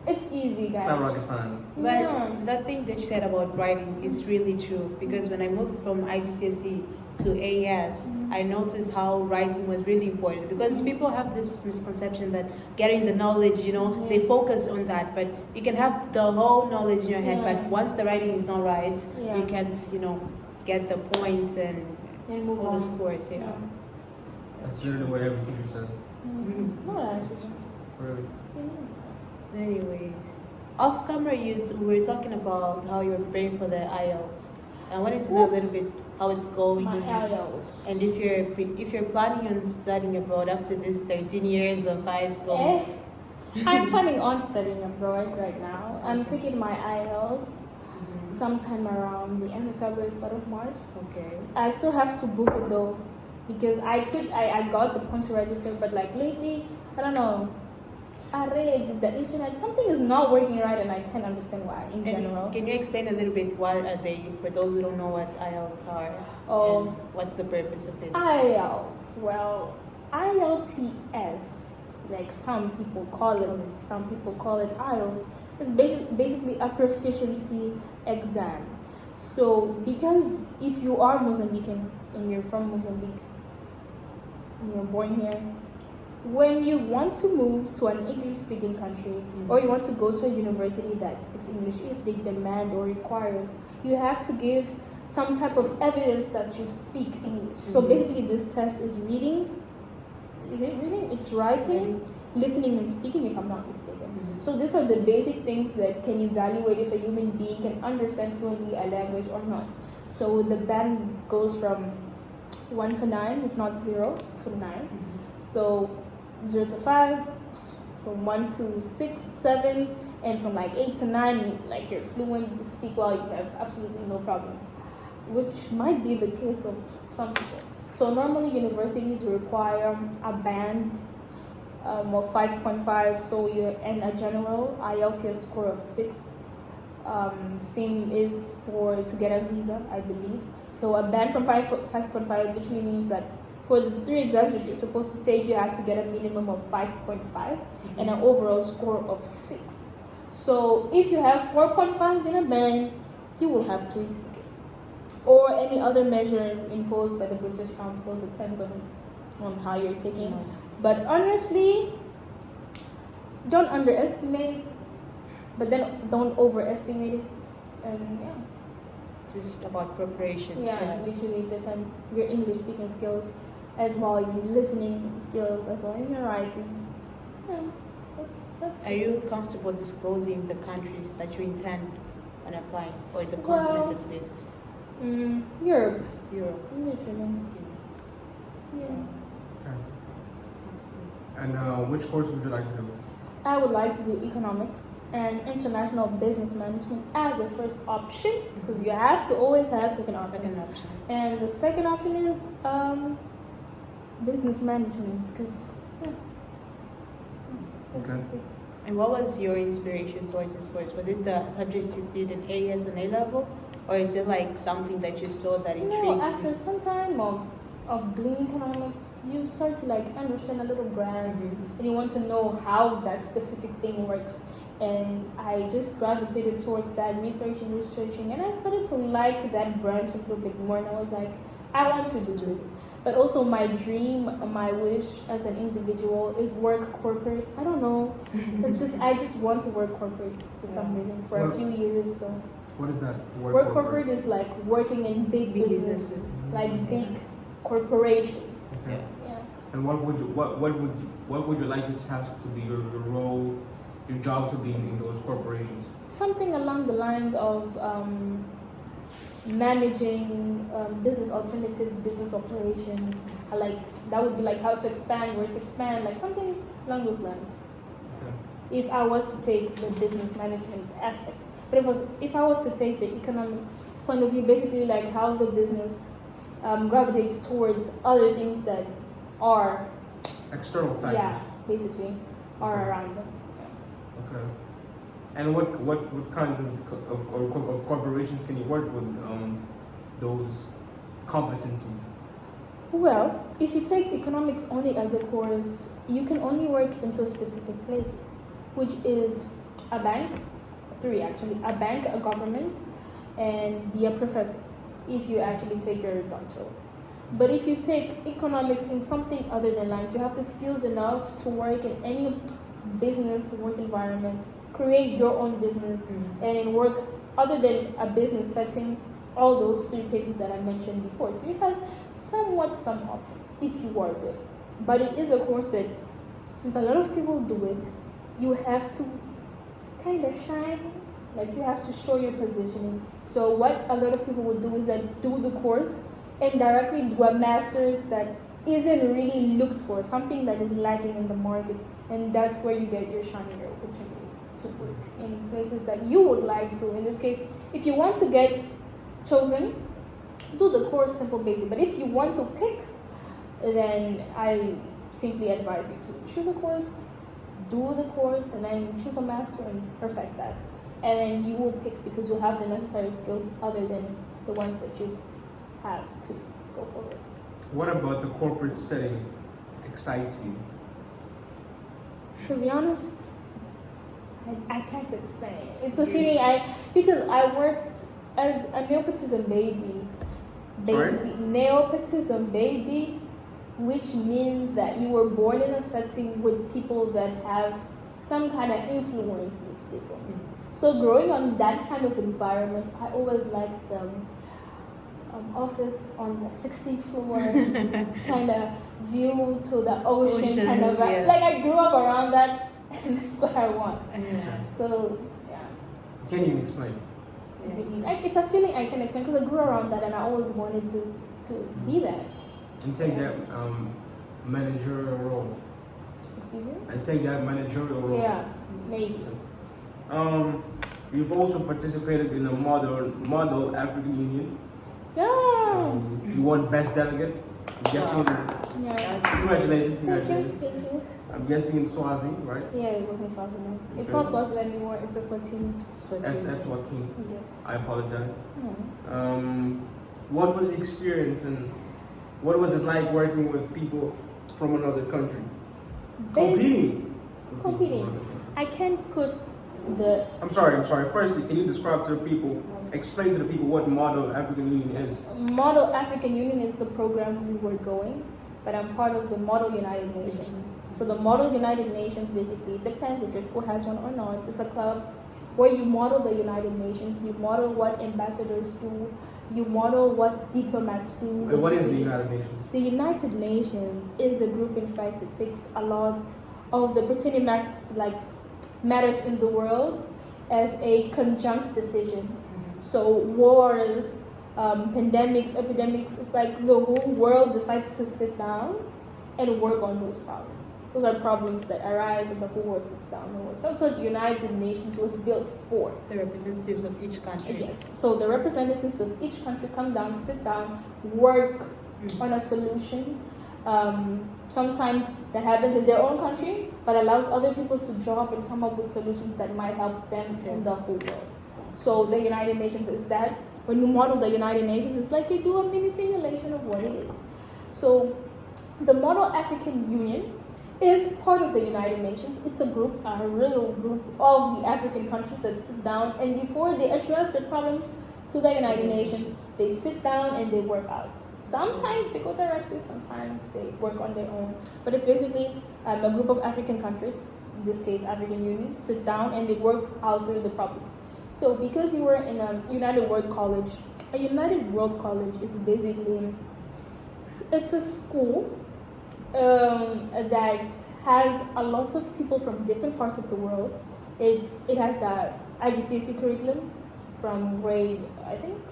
it's easy, guys. It's not rocket science. But Yeah. that thing that you said about writing is really true because when I moved from IGCSE to AS, I noticed how writing was really important because people have this misconception that getting the knowledge, they focus on that, but you can have the whole knowledge in your head, but once the writing is not right, you can't, get the points and move all on. the scores. Yeah. That's literally what every teacher says. No, actually. Really. Anyways, off camera, we were talking about how you're preparing for the IELTS. I wanted to know a little bit how it's going. My IELTS. And if you're planning on studying abroad after this 13 years of high school. I'm planning on studying abroad right now. I'm taking my IELTS sometime around the end of February, start of March. Okay. I still have to book it though, because I got the point to register, but like lately, I don't know. I read the internet, something is not working right, and I can't understand why in general. Can you explain a little bit what are they for those who don't know what IELTS are? Oh, and what's the purpose of it? IELTS. Well, IELTS, like some people call it, some people call it IELTS, is basically a proficiency exam. So, because if you are Mozambican and you're from Mozambique, and you're born here, when you want to move to an English-speaking country, or you want to go to a university that speaks English, if they demand or require it, you have to give some type of evidence that you speak English. So basically this test is reading. Is it reading? It's writing, listening and speaking, if I'm not mistaken. So these are the basic things that can evaluate if a human being can understand fluently a language or not. So the band goes from 1 to 9, if not 0 to 9. So 0 to 5, from 1 to 6, 7, and from like 8 to 9, like you're fluent, you speak well, you have absolutely no problems, which might be the case of some people. So normally universities require a band of 5.5. So you're in a general IELTS score of 6. Same is for to get a visa, I believe. So a band from 5.5 literally means that for the 3 exams that you're supposed to take, you have to get a minimum of 5.5 and an overall score of 6. So if you have 4.5 in a band, you will have to retake it. Or any other measure imposed by the British Council, depends on how you're taking it. But honestly, don't underestimate it, but then don't overestimate it. And yeah. Just about preparation. Yeah, literally it depends. Your English speaking skills, as well as your listening skills, as well as your writing. Yeah, that's Are you comfortable disclosing the countries that you intend on applying, or the continent at least? Europe. Europe. Literally. Yeah. Okay. And which course would you like to do? I would like to do economics and international business management as a first option, because you have to always have second options. And the second option is business management, because Okay. And what was your inspiration towards this course? Was it the subjects you did in A as an A level, or is it like something that you saw that intrigued you? after some time of doing economics, you start to like understand a little grasp, and you want to know how that specific thing works. And I just gravitated towards that, researching, and I started to like that branch a little bit more. And I was like, I want to do this. But also my dream, my wish as an individual is work corporate. I don't know. It's just I just want to work corporate for some reason for a few years. So What is that? work corporate is like working in big businesses, like big corporations. Okay. Yeah. And what would you like your task to be, your role, your job to be in those corporations? Something along the lines of managing business alternatives, business operations. Like that would be like how to expand, where to expand, like something along those lines. Okay. If I was to take the business management aspect, but if I was to take the economics point of view, basically like how the business gravitates towards other things that are External factors. basically are around them. Okay. And what kinds of corporations can you work with those competencies? Well, if you take economics only as a course, you can only work into specific places, which is a bank, 3 actually, a bank, a government, and be a professor, if you actually take your doctoral. But if you take economics in something other than lines, you have the skills enough to work in any business work environment, create your own business, and in work other than a business setting, all those 3 places that I mentioned before. So you have some options if you are good. But it is a course that, since a lot of people do it, you have to kind of shine, like you have to show your positioning. So what a lot of people would do is that do the course and directly do a master's that isn't really looked for, something that is lacking in the market, and that's where you get your shining opportunity to work in places that you would like to. In this case, if you want to get chosen, do the course, simple basic. But if you want to pick, then I simply advise you to choose a course, do the course, and then choose a master and perfect that. And then you will pick because you have the necessary skills other than the ones that you have to go forward. What about the corporate setting excites you? To be honest, I can't explain. It's a feeling because I worked as a nepotism baby. Basically, nepotism baby, which means that you were born in a setting with people that have some kind of influences. So growing on that kind of environment, I always liked the office on the 16th floor, kind of view to the ocean kind of vibe. Like I grew up around that, and that's what I want. So yeah. Can you explain? It's a feeling I can explain because I grew around that, and I always wanted to be that. And take that managerial role. Excuse me? And take that managerial role. Yeah, maybe. You've also participated in the Model African Union. Yeah. You won Best Delegate. I'm guessing. Yeah. Congratulations. Thank you. I'm guessing in Swazi, right? Yeah, it was in Swaziland. It's Okay. not Swaziland anymore. It's Eswatini. Eswatini. Yes. I apologize. Mm. What was the experience and what was it like working with people from another country? Competing. I can't put the. I'm sorry. Firstly, can you describe to the people, explain to the people what Model African Union is? Model African Union is the program we were going, but I'm part of the Model United Nations. So the Model United Nations basically depends if your school has one or not. It's a club where you model the United Nations, you model what ambassadors do, you model what diplomats do. And what is the United Nations? The United Nations is a group, in fact, that takes a lot of the pertaining matters in the world as a conjunct decision. So wars, pandemics, epidemics, it's like the whole world decides to sit down and work on those problems. Those are problems that arise and the whole world sits down and work. That's what the United Nations was built for. The representatives of each country. Yes. So the representatives of each country come down, sit down, work on a solution. Sometimes that happens in their own country, but allows other people to draw up and come up with solutions that might help them in the whole world. So the United Nations is that. When you model the United Nations, it's like you do a mini simulation of what it is. So the Model African Union is part of the United Nations. It's a group, a real group of the African countries that sit down, and before they address their problems to the United Nations, they sit down and they work out. Sometimes they go directly, sometimes they work on their own. But it's basically a group of African countries, in this case African Union, sit down and they work out through the problems. So because we were in a United World College, a United World College is basically, it's a school that has a lot of people from different parts of the world. It has the IGCSE curriculum from grade, I think,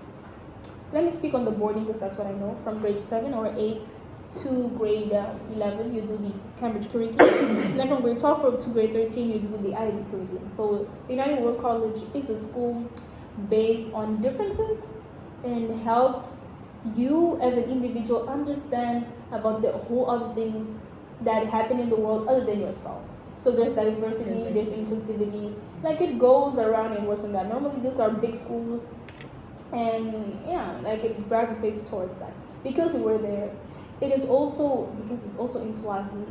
let me speak on the boarding because that's what I know, from grade 7 or 8 to grade 11 you do the Cambridge curriculum, and then from grade 12 to grade 13 you do the IB curriculum. So the United World College is a school based on differences and helps you as an individual understand about the whole other things that happen in the world other than yourself. So there's diversity, there's inclusivity, like it goes around and works on that. Normally these are big schools, and yeah, like it gravitates towards that. Because we were there, it is also, because it's also in Swazi,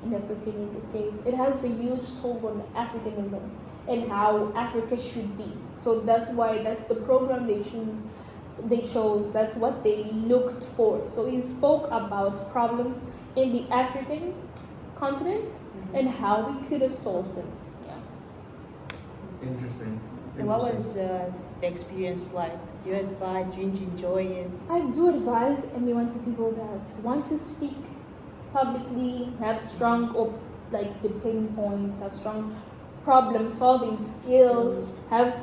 in Eswatini in this case, it has a huge toll on Africanism and how Africa should be. So that's why, that's the program they chose, that's what they looked for. So we spoke about problems in the African continent and how we could have solved them. Yeah. Interesting. And what was the experience like? Do you advise? Do you enjoy it? I do advise anyone, to people that want to speak publicly, have strong or like debating points, have strong problem-solving skills, have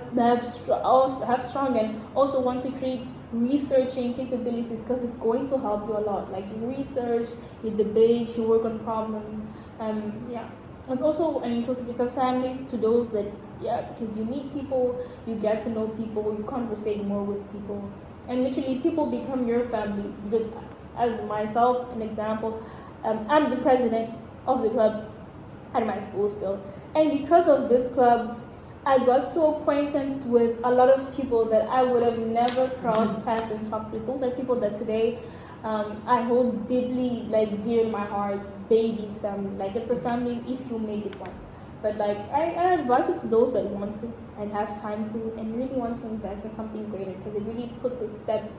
strong and also want to create researching capabilities, because it's going to help you a lot. Like you research, you debate, you work on problems. Yeah, it's also an inclusive. It's a family to those that, yeah, because you meet people, you get to know people, you conversate more with people, and literally people become your family. Because as myself, an example, I'm the president of the club at my school still, and because of this club, I got so acquainted with a lot of people that I would have never crossed paths and talked with. Those are people that today I hold deeply, like, dear in my heart. Baby's family, like it's a family if you make it one. But like I advise it to those that want to and have time to and really want to invest in something greater, because it really puts a step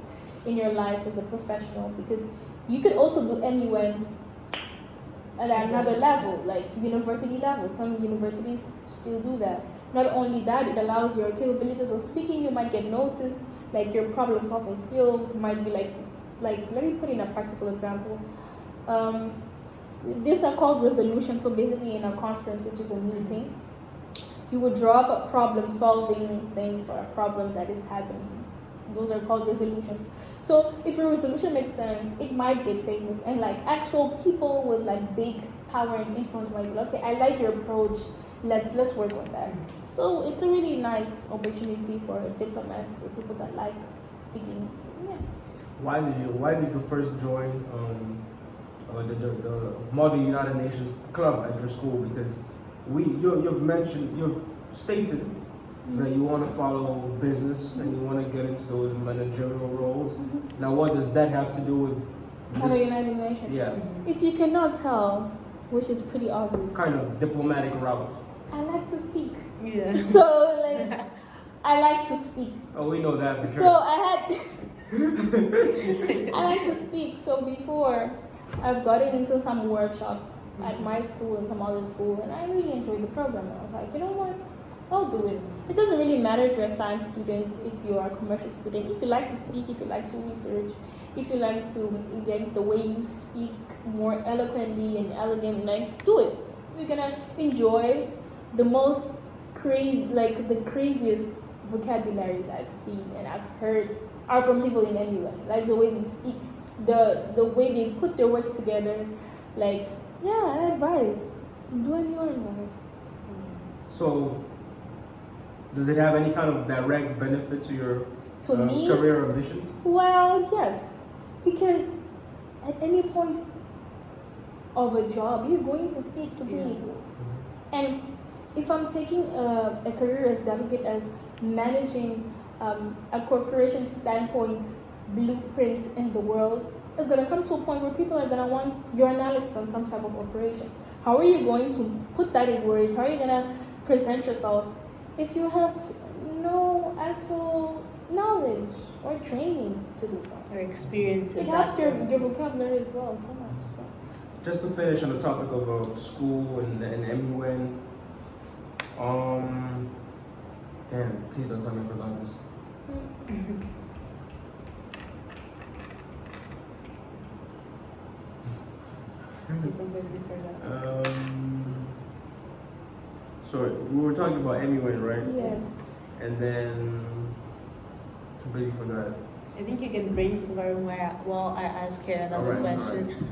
in your life as a professional. Because you could also do MUN at another level, like university level. Some universities still do that. Not only that, it allows your capabilities of speaking. You might get noticed, like your problem solving skills might be like let me put in a practical example. These are called resolutions. So basically in a conference, which is a meeting, you would draw up a problem solving thing for a problem that is happening. Those are called resolutions. So if your resolution makes sense, it might get famous, and like actual people with like big power and influence might be like, okay, I like your approach, let's work on that. So it's a really nice opportunity for diplomats, for people that like speaking. Yeah. Why did you first join the Model United Nations Club at your school? Because you've stated that you want to follow business and you want to get into those managerial roles. Mm-hmm. Now, what does that have to do with Model this United Nations. Yeah. If you cannot tell, which is pretty obvious, kind of diplomatic route? I like to speak. Yeah. So like, I like to speak. Oh, we know that for sure. So I like to speak. So before, I've gotten into some workshops at my school and some other school, and I really enjoyed the program. I was like, you know what? I'll do it. It doesn't really matter if you're a science student, if you are a commercial student, if you like to speak, if you like to research, if you like to get the way you speak more eloquently and elegant, like, do it. You're gonna enjoy the most the craziest vocabularies I've seen and I've heard are from people in MUN. Like the way they speak, the way they put their words together. Like, yeah, I advise. Do MUN advice. So, does it have any kind of direct benefit to your Me? career ambitions? Well, yes. Because at any point of a job, you're going to speak to people. And if I'm taking a career as delegate as managing a corporation standpoint blueprint in the world, it's going to come to a point where people are going to want your analysis on some type of operation. How are you going to put that in words? How are you going to present yourself if you have no actual knowledge or training to do so? Or experience. It helps your vocabulary as well so much. So. Just to finish on the topic of school and MUN, damn, please don't tell me I forgot this. So we were talking about MUN, right? Yes. And then completely forgot. I think you can brainstorm while I ask her another question.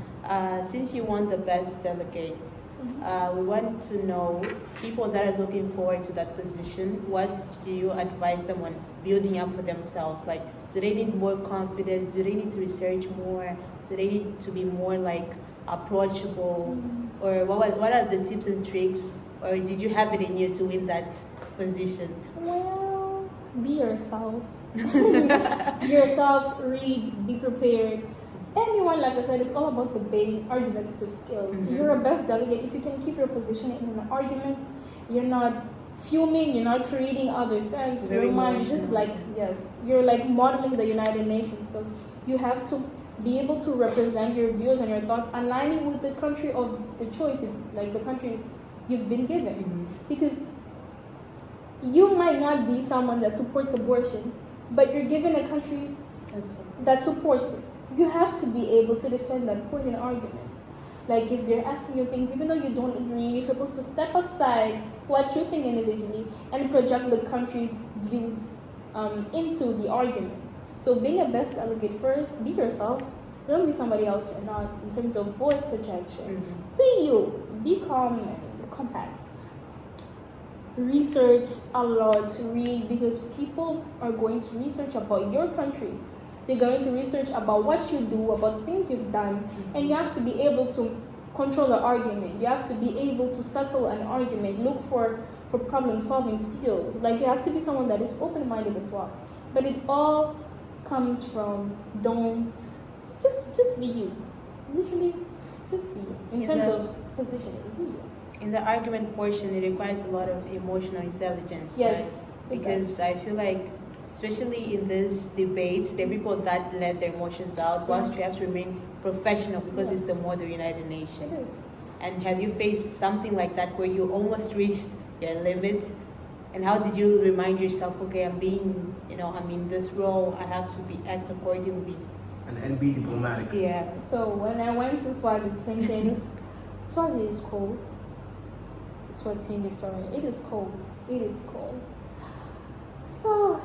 Since you want the best delegate, we want to know people that are looking forward to that position. What do you advise them on building up for themselves? Like, do they need more confidence? Do they need to research more? Do they need to be more like approachable? Or what are the tips and tricks? Or did you have it in you to win that position? Well, be yourself. Be yourself, read, be prepared. Anyone, like I said, it's all about debating, argumentative skills. You're a best delegate if you can keep your position in an argument. You're not fuming, you're not creating other stands. Your mind is like, yes, you're like modeling the United Nations. So you have to be able to represent your views and your thoughts aligning with the country of the choice, like the country you've been given. Because you might not be someone that supports abortion, but you're given a country that supports it. You have to be able to defend that point in argument. Like if they're asking you things, even though you don't agree, you're supposed to step aside what you think individually and project the country's views into the argument. So being a best delegate first, be yourself. Don't be somebody else you're not in terms of voice projection. Be you. Be calm and compact. Research a lot, read, because people are going to research about your country. They're going to research about what you do, about things you've done, and you have to be able to control the argument. You have to be able to settle an argument, look for problem-solving skills. Like you have to be someone that is open-minded as well. But it all comes from just be you. Literally, just be you. In terms of positioning, be you. In the argument portion, it requires a lot of emotional intelligence. Yes. Right? Because I feel like, especially in these debates, there are people that let their emotions out, whilst you have to remain professional because it's the Model United Nations. It is. And have you faced something like that where you almost reached your limit? And how did you remind yourself, okay, I'm in this role, I have to act accordingly? And be diplomatic. Yeah. So when I went to Swazi, same things. Swazi is cold. Swatini, sorry. It is cold. It is cold. So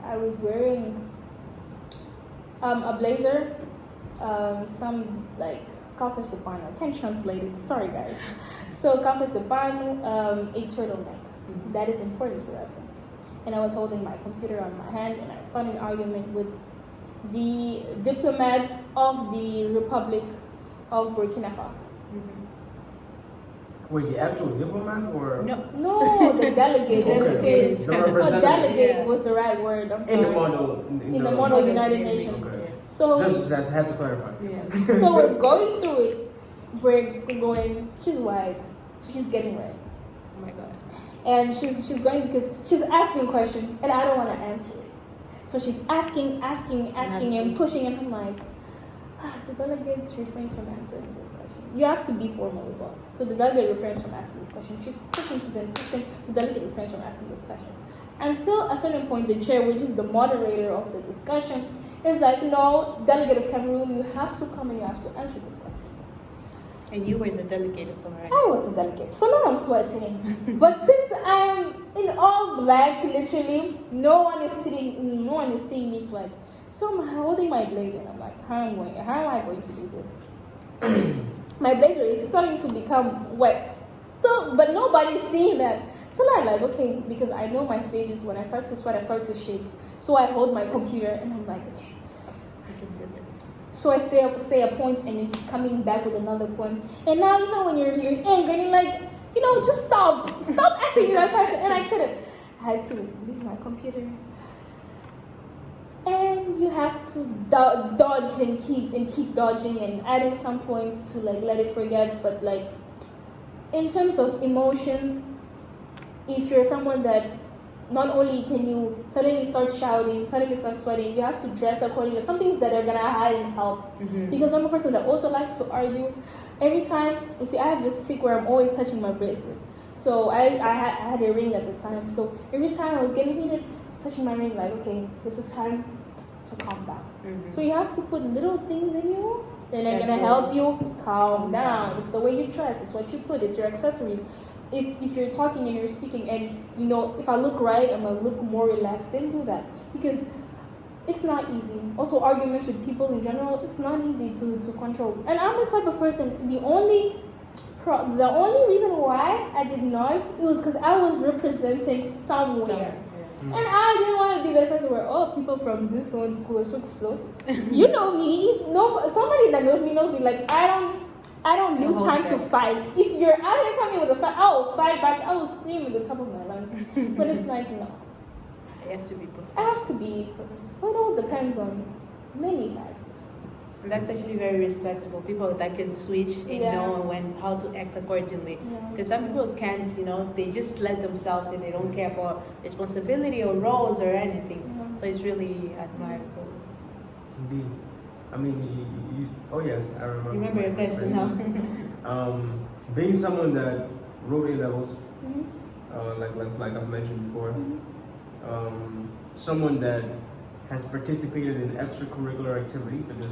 I was wearing a blazer, some like calças de pano. I can't translate it. Sorry, guys. So calças de pano, a turtleneck. That is important for reference. And I was holding my computer on my hand, and I started an argument with the diplomat of the Republic of Burkina Faso. Wait, the actual diplomat or No, the delegate. Okay. It's The representative. delegate was the right word. I'm sorry. in the model In the model United Nations. Okay. So Just that had to clarify. Yeah. so we're going through it. We're going. She's white. She's getting red. Oh my god. And she's going because she's asking a question and I don't want to answer it. So she's asking and pushing, and I'm like, the delegate refrains from answering this question. You have to be formal as well. So the delegate refrains from asking this question. She's pushing, she's insisting, the delegate refrains from asking these questions. Until a certain point, the chair, which is the moderator of the discussion, is like, no, delegate of Cameroon, you have to come and you have to answer this question. And you were the delegate of Cameroon. I was the delegate, so now I'm sweating. But since I'm in all black, literally, no one is seeing me sweat. So I'm holding my blazer and I'm like, how am I going to do this? My blazer is starting to become wet. So, but nobody's seeing that. So now I'm like, okay, because I know my stages, when I start to sweat, I start to shake. So I hold my computer and I'm like, okay, I can do this. so I say a point and then just coming back with another point. And now, when you're angry and you're like, just stop asking me that question. And I couldn't. I had to leave my computer. And you have to dodge and keep dodging and adding some points to let it forget. But in terms of emotions, if you're someone that not only can you suddenly start shouting, suddenly start sweating, you have to dress accordingly. Some things that are gonna hide and help. Because I'm a person that also likes to argue. Every time, you see, I have this tick where I'm always touching my bracelet. So I had a ring at the time. So every time I was getting heated, I was touching my ring, like, okay, this is time to calm down. So you have to put little things in you, and they're gonna help you calm down. It's the way you dress, it's what you put, it's your accessories. If you're talking and you're speaking and if I look right, I'm gonna look more relaxed, then do that. Because it's not easy. Also, arguments with people in general, it's not easy to control. And I'm the type of person, the only reason why I did not, it was because I was representing somewhere. And I didn't want to be the person where, people from this one school are so explosive. You know me. Somebody that knows me, like, I don't lose time to fight. If you're out here coming with a fight, I will fight back. I will scream at the top of my lungs. But it's like, no. I have to be professional. I have to be professional. So it all depends on many factors. And that's actually very respectable. People that can switch and know how to act accordingly. Because some people can't, they just let themselves and they don't care about responsibility or roles or anything. So it's really admirable. Indeed. I mean, oh yes, I remember. You remember your question now? Being someone that wrote A levels, like I've mentioned before, someone that has participated in extracurricular activities such as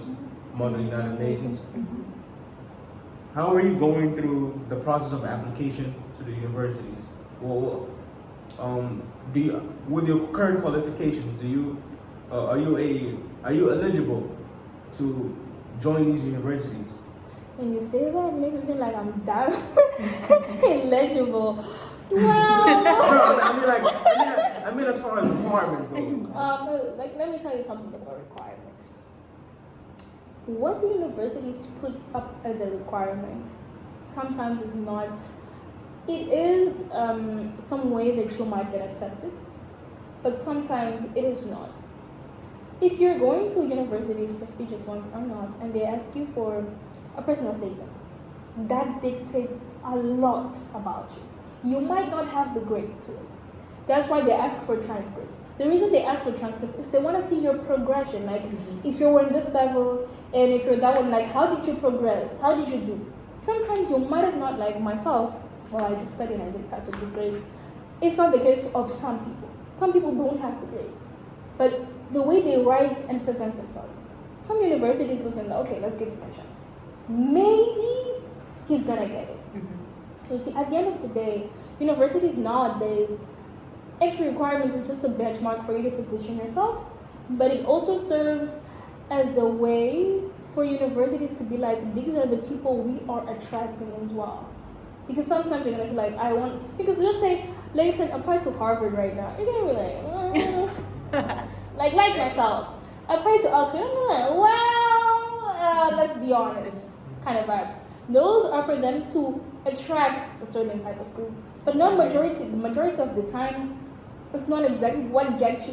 Model United Nations. How are you going through the process of application to the universities? Well, with your current qualifications, are you eligible to join these universities? When you say that, it makes me seem like I'm damn illegible. Well, I mean, as far as requirement goes. let me tell you something about requirements. What the universities put up as a requirement sometimes is not. It is some way that you might get accepted, but sometimes it is not. If you're going to universities, prestigious ones or not, and they ask you for a personal statement, that dictates a lot about you. You might not have the grades to it. That's why they ask for transcripts. The reason they ask for transcripts is they want to see your progression. Like, if you were in this level, and if you're that one, like, how did you progress? How did you do? Sometimes you might have not, like myself, well, I did study and I did pass with good grades. It's not the case of some people. Some people don't have the grades. But the way they write and present themselves. Some universities look and okay, let's give him a chance. Maybe he's gonna get it. You see, at the end of the day, universities nowadays, extra requirements is just a benchmark for you to position yourself, but it also serves as a way for universities to be like, these are the people we are attracting as well. Because sometimes they're gonna be like, because let's say Leighton applied to Harvard right now, you're gonna be like, like myself, applied to Oxford, I'm like, well, let's be honest. kind of vibe. Those are for them to attract a certain type of group. But not majority. The majority of the times, it's not exactly what gets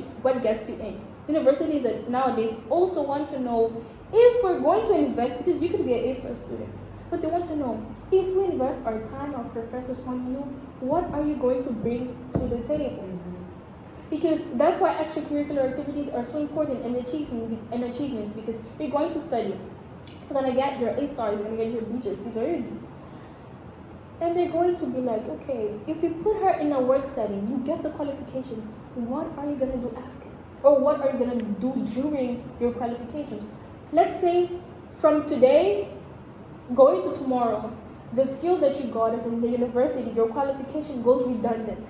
you in. Universities nowadays also want to know if we're going to invest, because you could be an A-star student, but they want to know if we invest our time, our professors on you, what are you going to bring to the table? Because that's why extracurricular activities are so important in achievements, because you're going to study. You're going to get your A-star, you're going to get your B's, your C's, or your D's. And they're going to be like, okay, if you put her in a work setting, you get the qualifications, what are you going to do after? Or what are you going to do during your qualifications? Let's say from today, going to tomorrow, the skill that you got is in the university, your qualification goes redundant.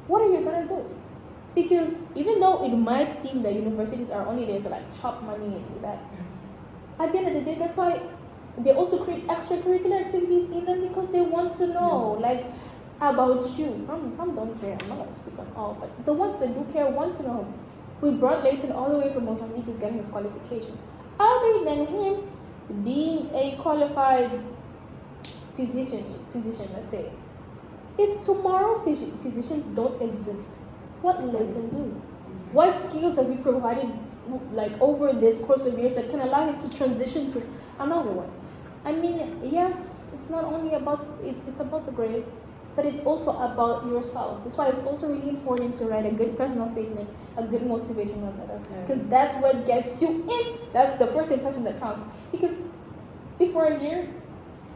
What are you going to do? Because even though it might seem that universities are only there to like chop money and do that, at the end of the day, that's why they also create extracurricular activities in them, because they want to know, like, about you. Some don't care. I'm not going to speak on all, but the ones that do care want to know. We brought Leighton all the way from Mozambique, is getting his qualification. Other than him being a qualified physician, let's say, if tomorrow physicians don't exist, what will Leighton do? What skills have we provided, like, over this course of years that can allow him to transition to another one? I mean, yes, it's not only about it's about the grades, but it's also about yourself. That's why it's also really important to write a good personal statement, a good motivational letter, because that's what gets you in. That's the first impression that counts. Because if we're here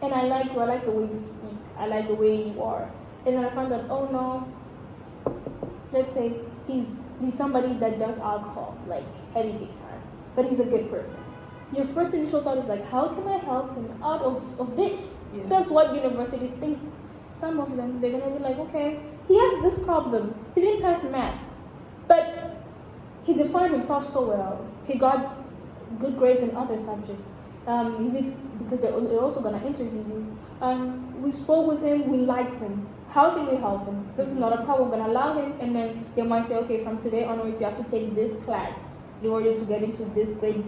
and I like you, I like the way you speak, I like the way you are, and then I find out, oh no, let's say he's somebody that does alcohol, like heavy big time, but he's a good person. Your first initial thought is like, how can I help him out of this? Yeah. That's what universities think. Some of them, they're gonna be like, okay, he has this problem. He didn't pass math, but he defined himself so well. He got good grades in other subjects. Because they're also gonna interview you. We spoke with him, we liked him. How can we help him? This is not a problem. We're gonna allow him, and then they might say, okay, from today onwards, you have to take this class in order to get into this grade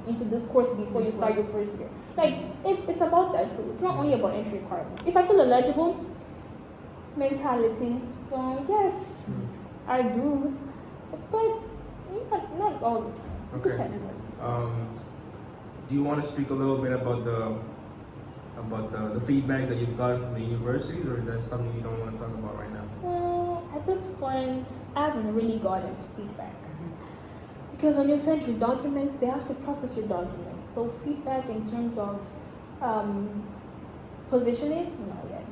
into this course before you start your first year. Like, it's about that too. It's not only about entry requirements. If I feel eligible, mentality. So yes, I do, but not all the time. It Okay. depends. Do you want to speak a little bit about the feedback that you've gotten from the universities, or is that something you don't want to talk about right now? Well, at this point, I haven't really gotten feedback. Because when you send your documents, they have to process your documents. So feedback in terms of positioning, not yet.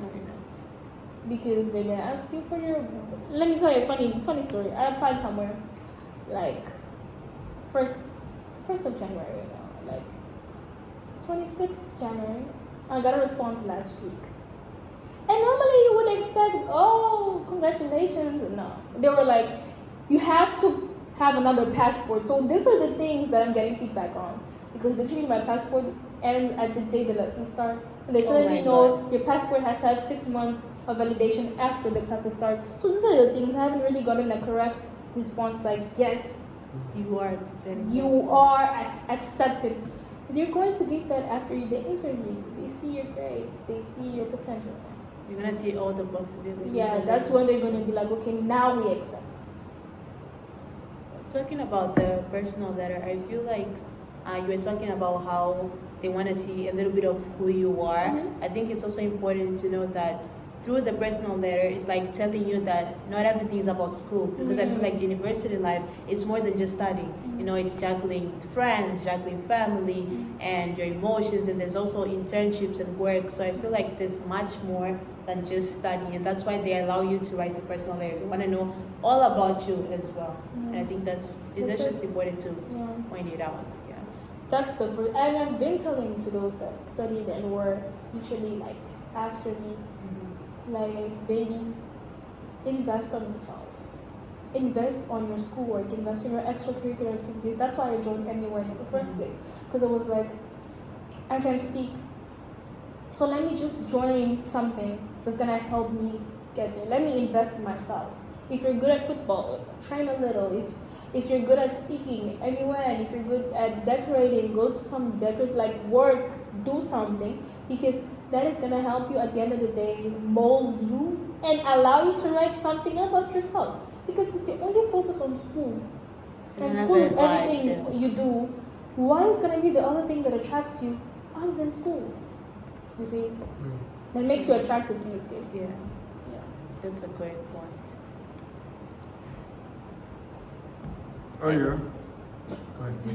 Because they're gonna ask you for your. Let me tell you a funny story. I applied somewhere, like first of January, like 26th January. I got a response last week. And normally you would expect, oh, congratulations. No, they were like, you have to have another passport. So these are the things that I'm getting feedback on, because literally my passport ends at the day the lessons start. And they tell me, no, your passport has to have 6 months of validation after the classes start. So these are the things. I haven't really gotten a correct response like, yes, you are accepted. They're going to give that after the interview. They see your grades, they see your potential. You're gonna see all the possibilities. Yeah, that's when they're gonna be like, okay, now we accept. Talking about the personal letter, I feel like you were talking about how they want to see a little bit of who you are. Mm-hmm. I think it's also important to know that through the personal letter, it's like telling you that not everything is about school. Because I feel like the university life is more than just studying. You know, it's juggling friends, juggling family, and your emotions, and there's also internships and work. So I feel like there's much more than just studying, and that's why they allow you to write a personal letter. They want to know all about you as well. And I think that's just important to point it out. Yeah. That's the first, and I've been telling to those that studied and were literally like after me, like, babies, invest on yourself, invest on your schoolwork, invest in your extracurricular activities. That's why I joined anyway in the first place, because it was like, I can speak, so let me just join something that's gonna help me get there. Let me invest in myself. If you're good at football, train a little. If If you're good at speaking, anywhere, and if you're good at decorating, go to some like work, do something, because that is gonna help you at the end of the day mold you and allow you to write something about yourself. Because if you only focus on school, and school is everything you do, why is gonna be the other thing that attracts you other than school? You see, that makes you attractive in this case. Yeah, that's a great point. Earlier,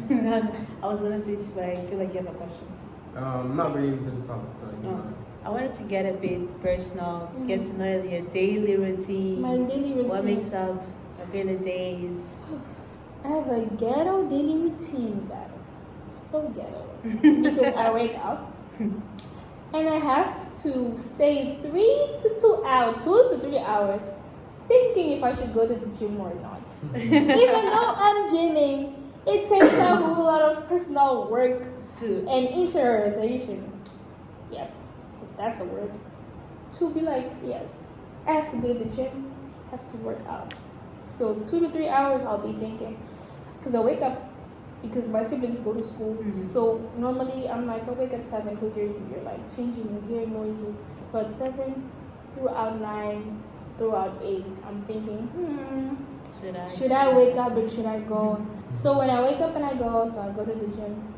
go ahead. I was gonna switch, but I feel like you have a question. Not really into the topic. I wanted to get a bit personal, get to know your daily routine. My daily routine. What makes up a good days? I have a ghetto daily routine, guys. So ghetto. Because I wake up and I have to stay 2 to 3 hours thinking if I should go to the gym or not. Even though I'm gymming, it takes a whole lot of personal work and interiorization. Yes, if that's a word. To be like, yes, I have to go to the gym, I have to work out. So 2 to 3 hours I'll be thinking. Because I wake up, because my siblings go to school. So normally I'm like, I wake at 7 because you're like changing, you're hearing noises. So at 7, throughout 9, throughout 8, I'm thinking, should I wake up and should I go? So when I wake up and I go, so I go to the gym.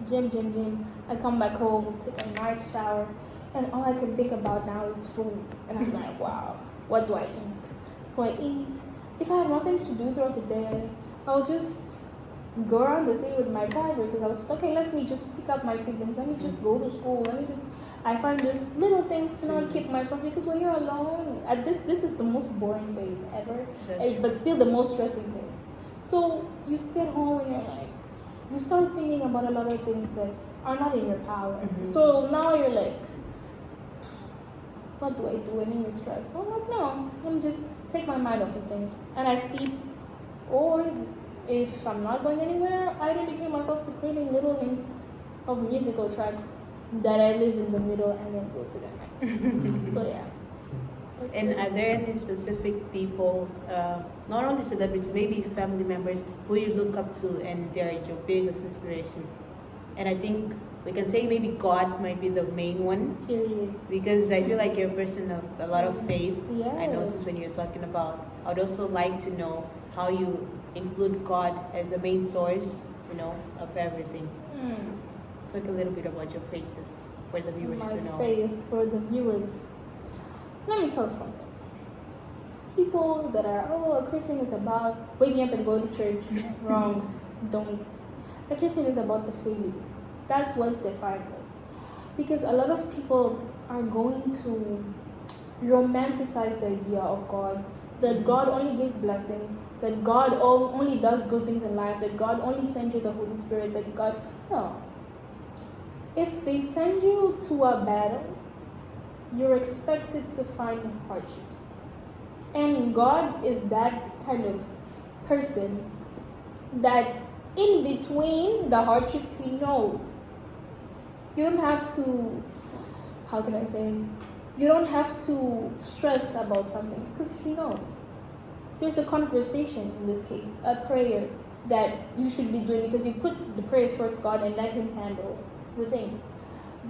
Gym. I come back home, take a nice shower, and all I can think about now is food. And I'm like, wow, what do I eat? So I eat. If I have nothing to do throughout the day, I'll just go around the city with my driver because I was just, okay, let me just pick up my siblings. Let me just go to school. I find this little things to keep myself, because when you're alone, this is the most boring phase ever, but still the most stressing phase. So you stay at home and you're like, you start thinking about a lot of things that are not in your power. So now you're like, what do I do? And then you stress. So I'm like, no, let me just take my mind off of things. And I sleep. Or if I'm not going anywhere, I dedicate myself to creating little hints of musical tracks that I live in the middle and then go to the next. So yeah. And are there any specific people, not only celebrities, maybe family members, who you look up to and they're your biggest inspiration? And I think we can say maybe God might be the main one. Period. Because I feel like you're a person of a lot of faith. Yes. I noticed when you're talking about, I would also like to know how you include God as the main source, of everything. Talk a little bit about your faith for the viewers to know. My faith for the viewers. Let me tell you something. People that are, a Christian is about waking up and going to church. Wrong. Don't. A Christian is about the faith. That's what defines us. Because a lot of people are going to romanticize the idea of God. That God only gives blessings. That God only does good things in life. That God only sends you the Holy Spirit. That God... No. If they send you to a battle, you're expected to find hardships. And God is that kind of person that in between the hardships, He knows. You don't have to, you don't have to stress about some things because He knows. There's a conversation in this case, a prayer that you should be doing because you put the prayers towards God and let Him handle the things.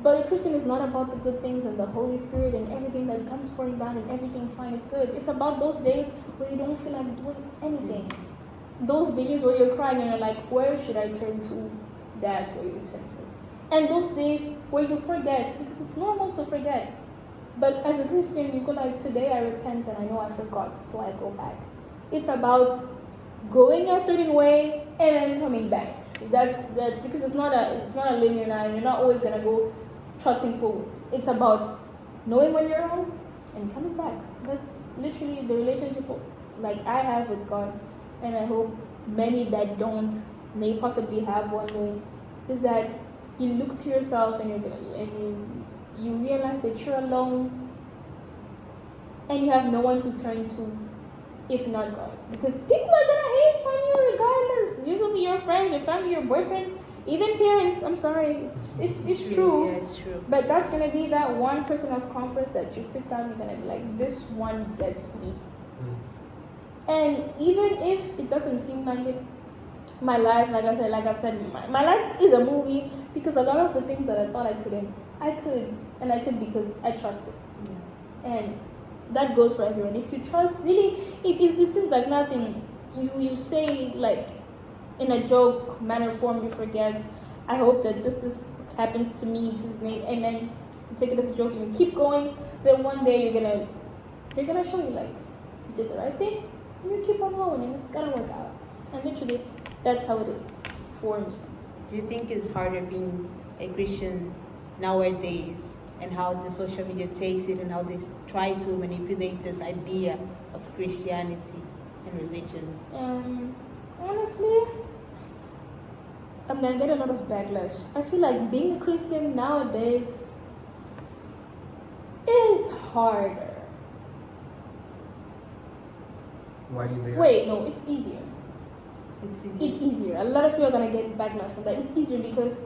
But a Christian is not about the good things and the Holy Spirit and everything that comes pouring down and everything's fine, it's good. It's about those days where you don't feel like doing anything. Those days where you're crying and you're like, where should I turn to? That's where you turn to. And those days where you forget, because it's normal to forget. But as a Christian, you go like, today I repent and I know I forgot, so I go back. It's about going a certain way and then coming back. That's because it's not a linear line. You're not always gonna go trotting forward. It's about knowing when you're wrong and coming back. That's literally the relationship like I have with God, and I hope many that don't may possibly have one day. Is that you look to yourself and you realize that you're alone and you have no one to turn to if not God. Because people are gonna hate on you regardless. Usually your friends, your family, your boyfriend, even parents. I'm sorry, it's true. Yeah, it's true. But that's gonna be that one person of comfort that you sit down. You're gonna be like, this one gets me. And even if it doesn't seem like it, my life, like I said, my life is a movie because a lot of the things that I thought I couldn't, I could, and I could because I trusted. Yeah. And that goes for everyone. If you trust, really, it seems like nothing. You say like in a joke manner form, you forget. I hope that this happens to me. Just and then you take it as a joke and you keep going. Then one day they're gonna show you like you did the right thing. And you keep on going, and it's gonna work out. And literally, that's how it is for me. Do you think it's harder being a Christian nowadays, and how the social media takes it, and how they try to manipulate this idea of Christianity and religion? Honestly, I'm gonna get a lot of backlash. I feel like being a Christian nowadays is harder. Why do you say that? Wait, no, it's easier. It's easy. It's easier. A lot of people are gonna get backlash from that. It's easier because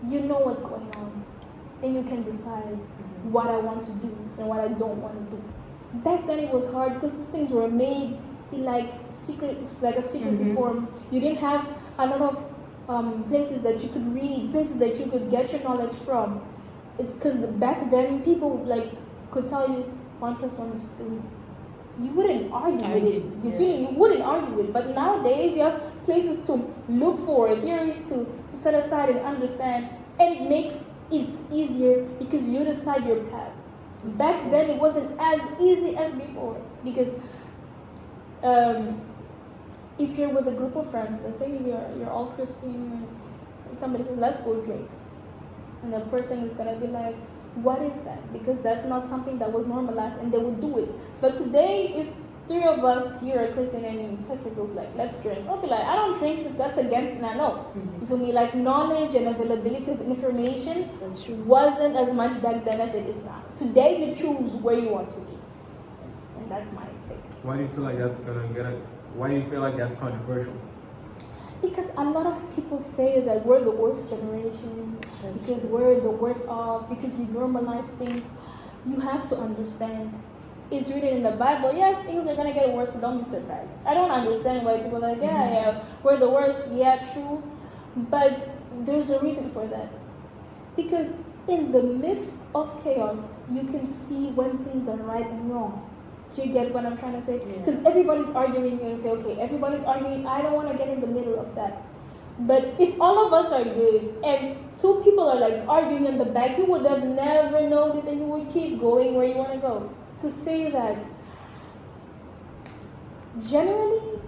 you know what's going on, and you can decide what I want to do and what I don't want to do. Back then it was hard because these things were made in like secret, like a secrecy form. You didn't have a lot of places that you could read, places that you could get your knowledge from. It's because back then people like could tell you 1 + 1 is 3. You wouldn't argue with it. You wouldn't argue with it. But nowadays you have places to look for, theories to set aside and understand, and it makes it easier because you decide your path. Back then it wasn't as easy as before because if you're with a group of friends, let's say you're all Christian, and somebody says let's go drink, and the person is gonna be like, what is that? Because that's not something that was normalized, and they would do it. But today, if 3 of us here are Christian and Patrick was like, let's drink, I'll be like, I don't drink because that's against, and I know. You feel me? Like knowledge and availability of information wasn't as much back then as it is now. Today, you choose where you want to be, and that's my take. Why do you feel like that's gonna get it? Why do you feel like that's controversial? Because a lot of people say that we're the worst generation, because we're the worst off, because we normalize things. You have to understand. It's written in the Bible. Yes, things are gonna get worse, so don't be surprised. I don't understand why people are like, yeah, we're the worst. Yeah, true. But there's a reason for that. Because in the midst of chaos, you can see when things are right and wrong. Do you get what I'm trying to say? Because everybody's arguing, and say, okay, everybody's arguing. I don't want to get in the middle of that. But if all of us are good and 2 people are like arguing in the back, you would have never noticed, and you would keep going where you want to go. To say that generally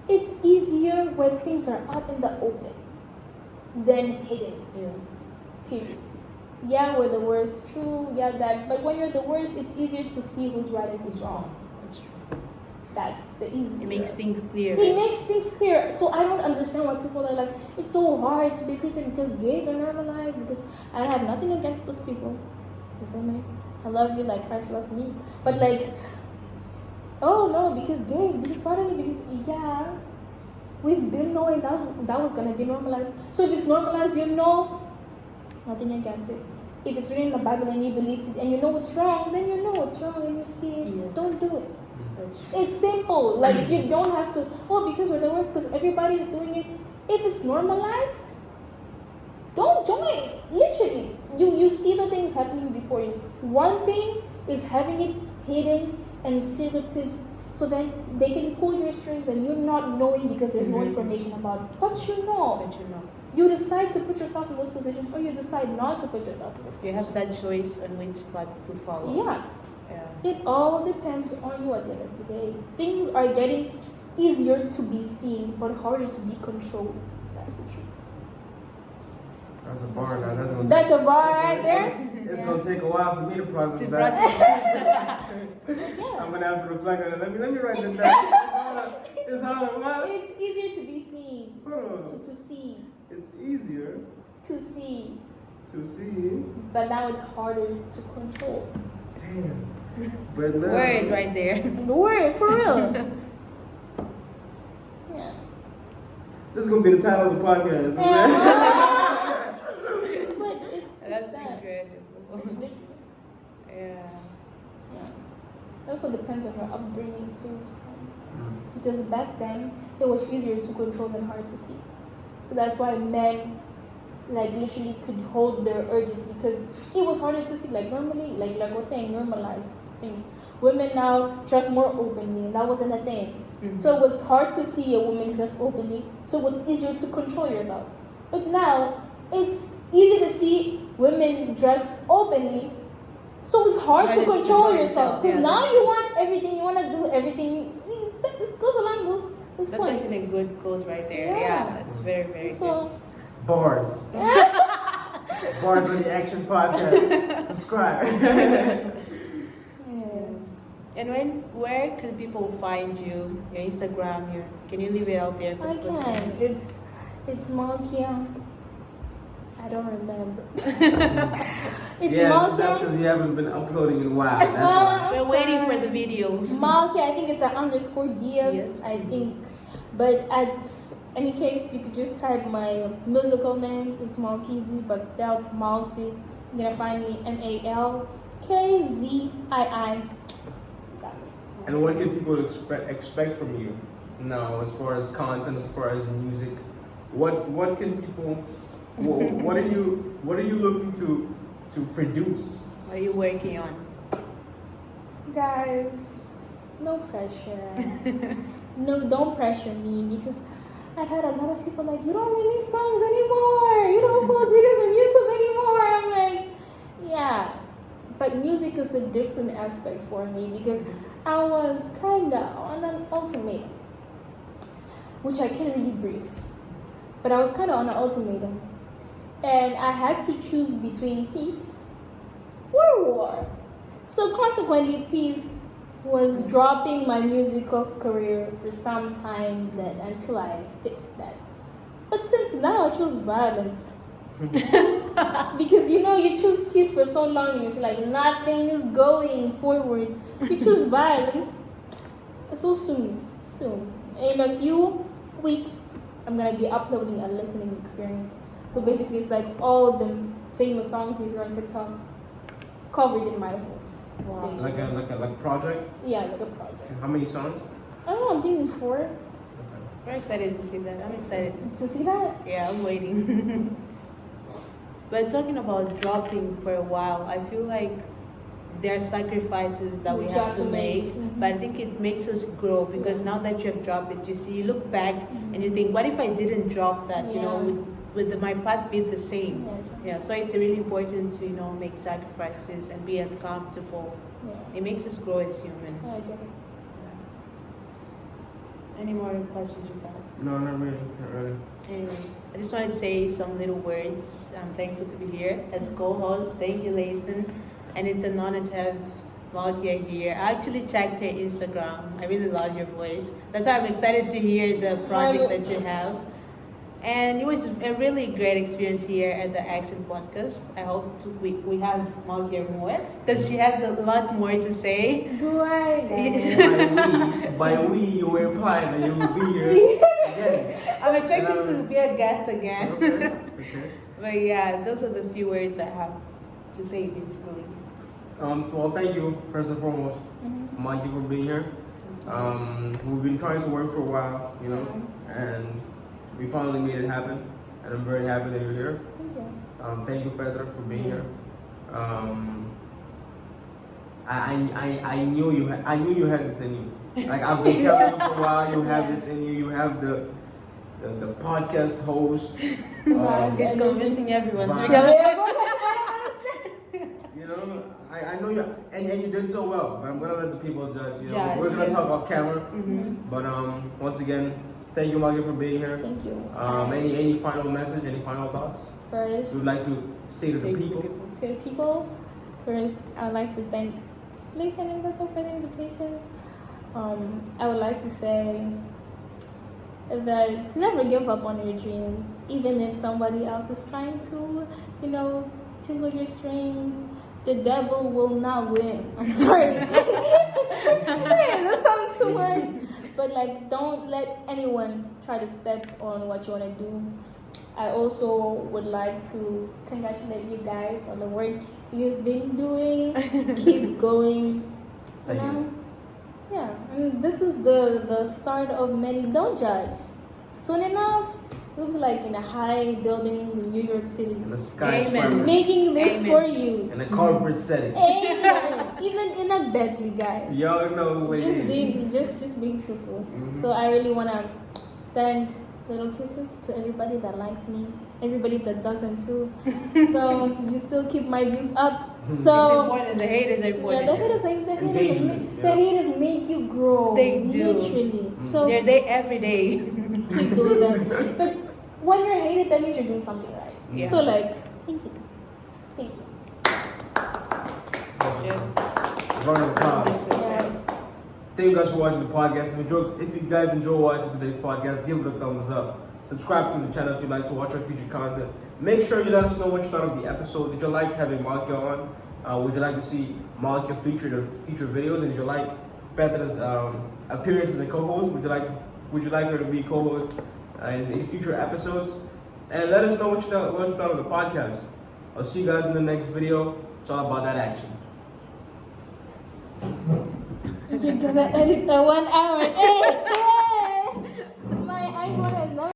it's easier when things are out in the open than hidden. Period. Yeah, we're the worst, true, yeah, that. But when you're the worst, it's easier to see who's right and who's wrong. That's true. That's the easier. It makes things clear. It makes things clear. So I don't understand why people are like, it's so hard to be Christian because gays are normalized, because I have nothing against those people. You feel me? I love you like Christ loves me. But like, oh no, because gays, because suddenly, because yeah, we've been knowing that was gonna be normalized. So if it's normalized, you know, nothing against it. If it's written in the Bible and you believe it and you know it's wrong, then you know it's wrong and you see it. Don't do it. It's simple. Like you don't have to, because we're the worst, because everybody is doing it. If it's normalized, don't join. Literally. You see the things happening before you. One thing is having it hidden and secretive, so then they can pull your strings and you're not knowing because there's no information about it. But you know. You decide to put yourself in those positions, or you decide not to put yourself in those positions. You have that choice on which path to follow. Yeah. It all depends on you at the end of the day. Things are getting easier to be seen, but harder to be controlled. That's the truth. That's a bar now. That's a bar right there. It's gonna take a while for me to process that. I'm gonna have to reflect on it. Let me write that down. It's hard. What? It's easier to be seen. To see. It's easier to see. But now it's harder to control. Damn. But no. Word right there. Word, for real. Yeah. This is gonna be the title of the podcast. But That's that. incredible. It's literally. Yeah. It also depends on your upbringing too. So. Because back then, it was easier to control than hard to see. So that's why men, like, literally could hold their urges because it was harder to see. Like, normally, like we're saying, normalize things. Women now dress more openly, and that wasn't a thing. So it was hard to see a woman dress openly, so it was easier to control yourself. But now, it's easy to see women dressed openly, so it's hard to control yourself. Because now you want everything, you want to do everything. It goes along those That's points. actually a good quote right there. Yeah, that's very, very good. Bars. Bars on the Action Podcast. Subscribe. And where can people find you? Your Instagram, can you leave it out there? I can. It's Malkya. I don't remember. It's Malkya. That's because you haven't been uploading in a while. That's why. We're waiting for the videos. Malkya, I think it's an _ Diaz, Yes. I think. But at any case, you could just type my musical name. It's Malkizi, but spelled Malkzi. You're gonna find me MALKZII. And what can people expect from you now, as far as content, as far as music? What can people? What are you looking to produce? What are you working on? Guys, no pressure. No, don't pressure me because I've had a lot of people like, you don't release songs anymore. You don't post videos on YouTube anymore. I'm like, yeah. But music is a different aspect for me because I was kind of on an ultimatum, which I can't really brief. But I was kind of on an ultimatum. And I had to choose between peace or war. So consequently, peace was dropping my musical career for some time then until I fixed that. But since now I chose violence. Because you choose peace for so long and it's like nothing is going forward. You choose violence. So soon. In a few weeks, I'm gonna be uploading a listening experience. So basically, it's like all the famous songs you hear on TikTok covered in my voice. Wow. Like a project? Yeah, like a project. How many songs? I don't know, I'm thinking 4. We're excited to see that. I'm excited. To see that? Yeah, I'm waiting. But talking about dropping for a while, I feel like there are sacrifices that we have to make. Mm-hmm. But I think it makes us grow because now that you have dropped it, you look back and you think, what if I didn't drop that? Would my path be the same? Yeah, so it's really important to make sacrifices and be uncomfortable. Yeah. It makes us grow as human. I get it. Any more questions you have? No, not really. Anyway, I just wanted to say some little words. I'm thankful to be here as co-host. Thank you, Lathan. And it's an honor to have Malkya here. I actually checked her Instagram. I really love your voice. That's why I'm excited to hear the project that you have. And it was a really great experience here at the Accent Podcast. I hope we have Malkya more because she has a lot more to say. Do I? By we, you were implying that you will be here again. I'm expecting to be a guest again. Okay. But yeah, those are the few words I have to say basically. Well, thank you first and foremost, Malkya, for being here. We've been trying to work for a while, and we finally made it happen, and I'm very happy that you're here. Thank you. Thank you, Pedro, for being here. I knew you had this in you. Like I've been telling you for a while, you have this in you. You have the podcast host. It's convincing everyone to vibe. become. I know you, and you did so well. But I'm gonna let the people judge. Judge, We're gonna yeah. talk off camera. But once again, thank you, Malkya, for being here. Thank you. Any final message? Any final thoughts First, you would like to say to the people? to the people, first, I would like to thank Layton and Bethel for the invitation. I would like to say that never give up on your dreams, even if somebody else is trying to, tingle your strings. The devil will not win. I'm sorry. That sounds too much. But don't let anyone try to step on what you want to do. I also would like to congratulate you guys on the work you've been doing. Keep going. Thank you. Yeah, and this is the start of many. Don't judge. Soon enough, we'll be like in a high buildings in New York City. In the skyscraper. Amen. Making this Amen. for you. In a corporate setting. Amen. Even in a Bentley, guys. Y'all know what it Just is. being truthful. So I really wanna send little kisses to everybody that likes me, everybody that doesn't too. So you still keep my views up. It's So important. The haters are important. yeah, the haters Engagement, the haters make you grow. They do. Literally. So They're there every day. keep doing that. But when you're hated, that means you're doing something right. Yeah. So like, thank you. Thank you. Round of applause. Yeah. Thank you guys for watching the podcast. If you guys enjoy watching today's podcast, give it a thumbs up. Subscribe to the channel if you'd like to watch our future content. Make sure you let us know what you thought of the episode. Did you like having Malkya on? Would you like to see Malkya featured in future videos? And did you like Petra's appearances and co-host? Would you like her to be co-host in future episodes? And let us know what you thought of the podcast. I'll see you guys in the next video. It's all about that action. You're gonna edit the 1 hour. Hey, hey.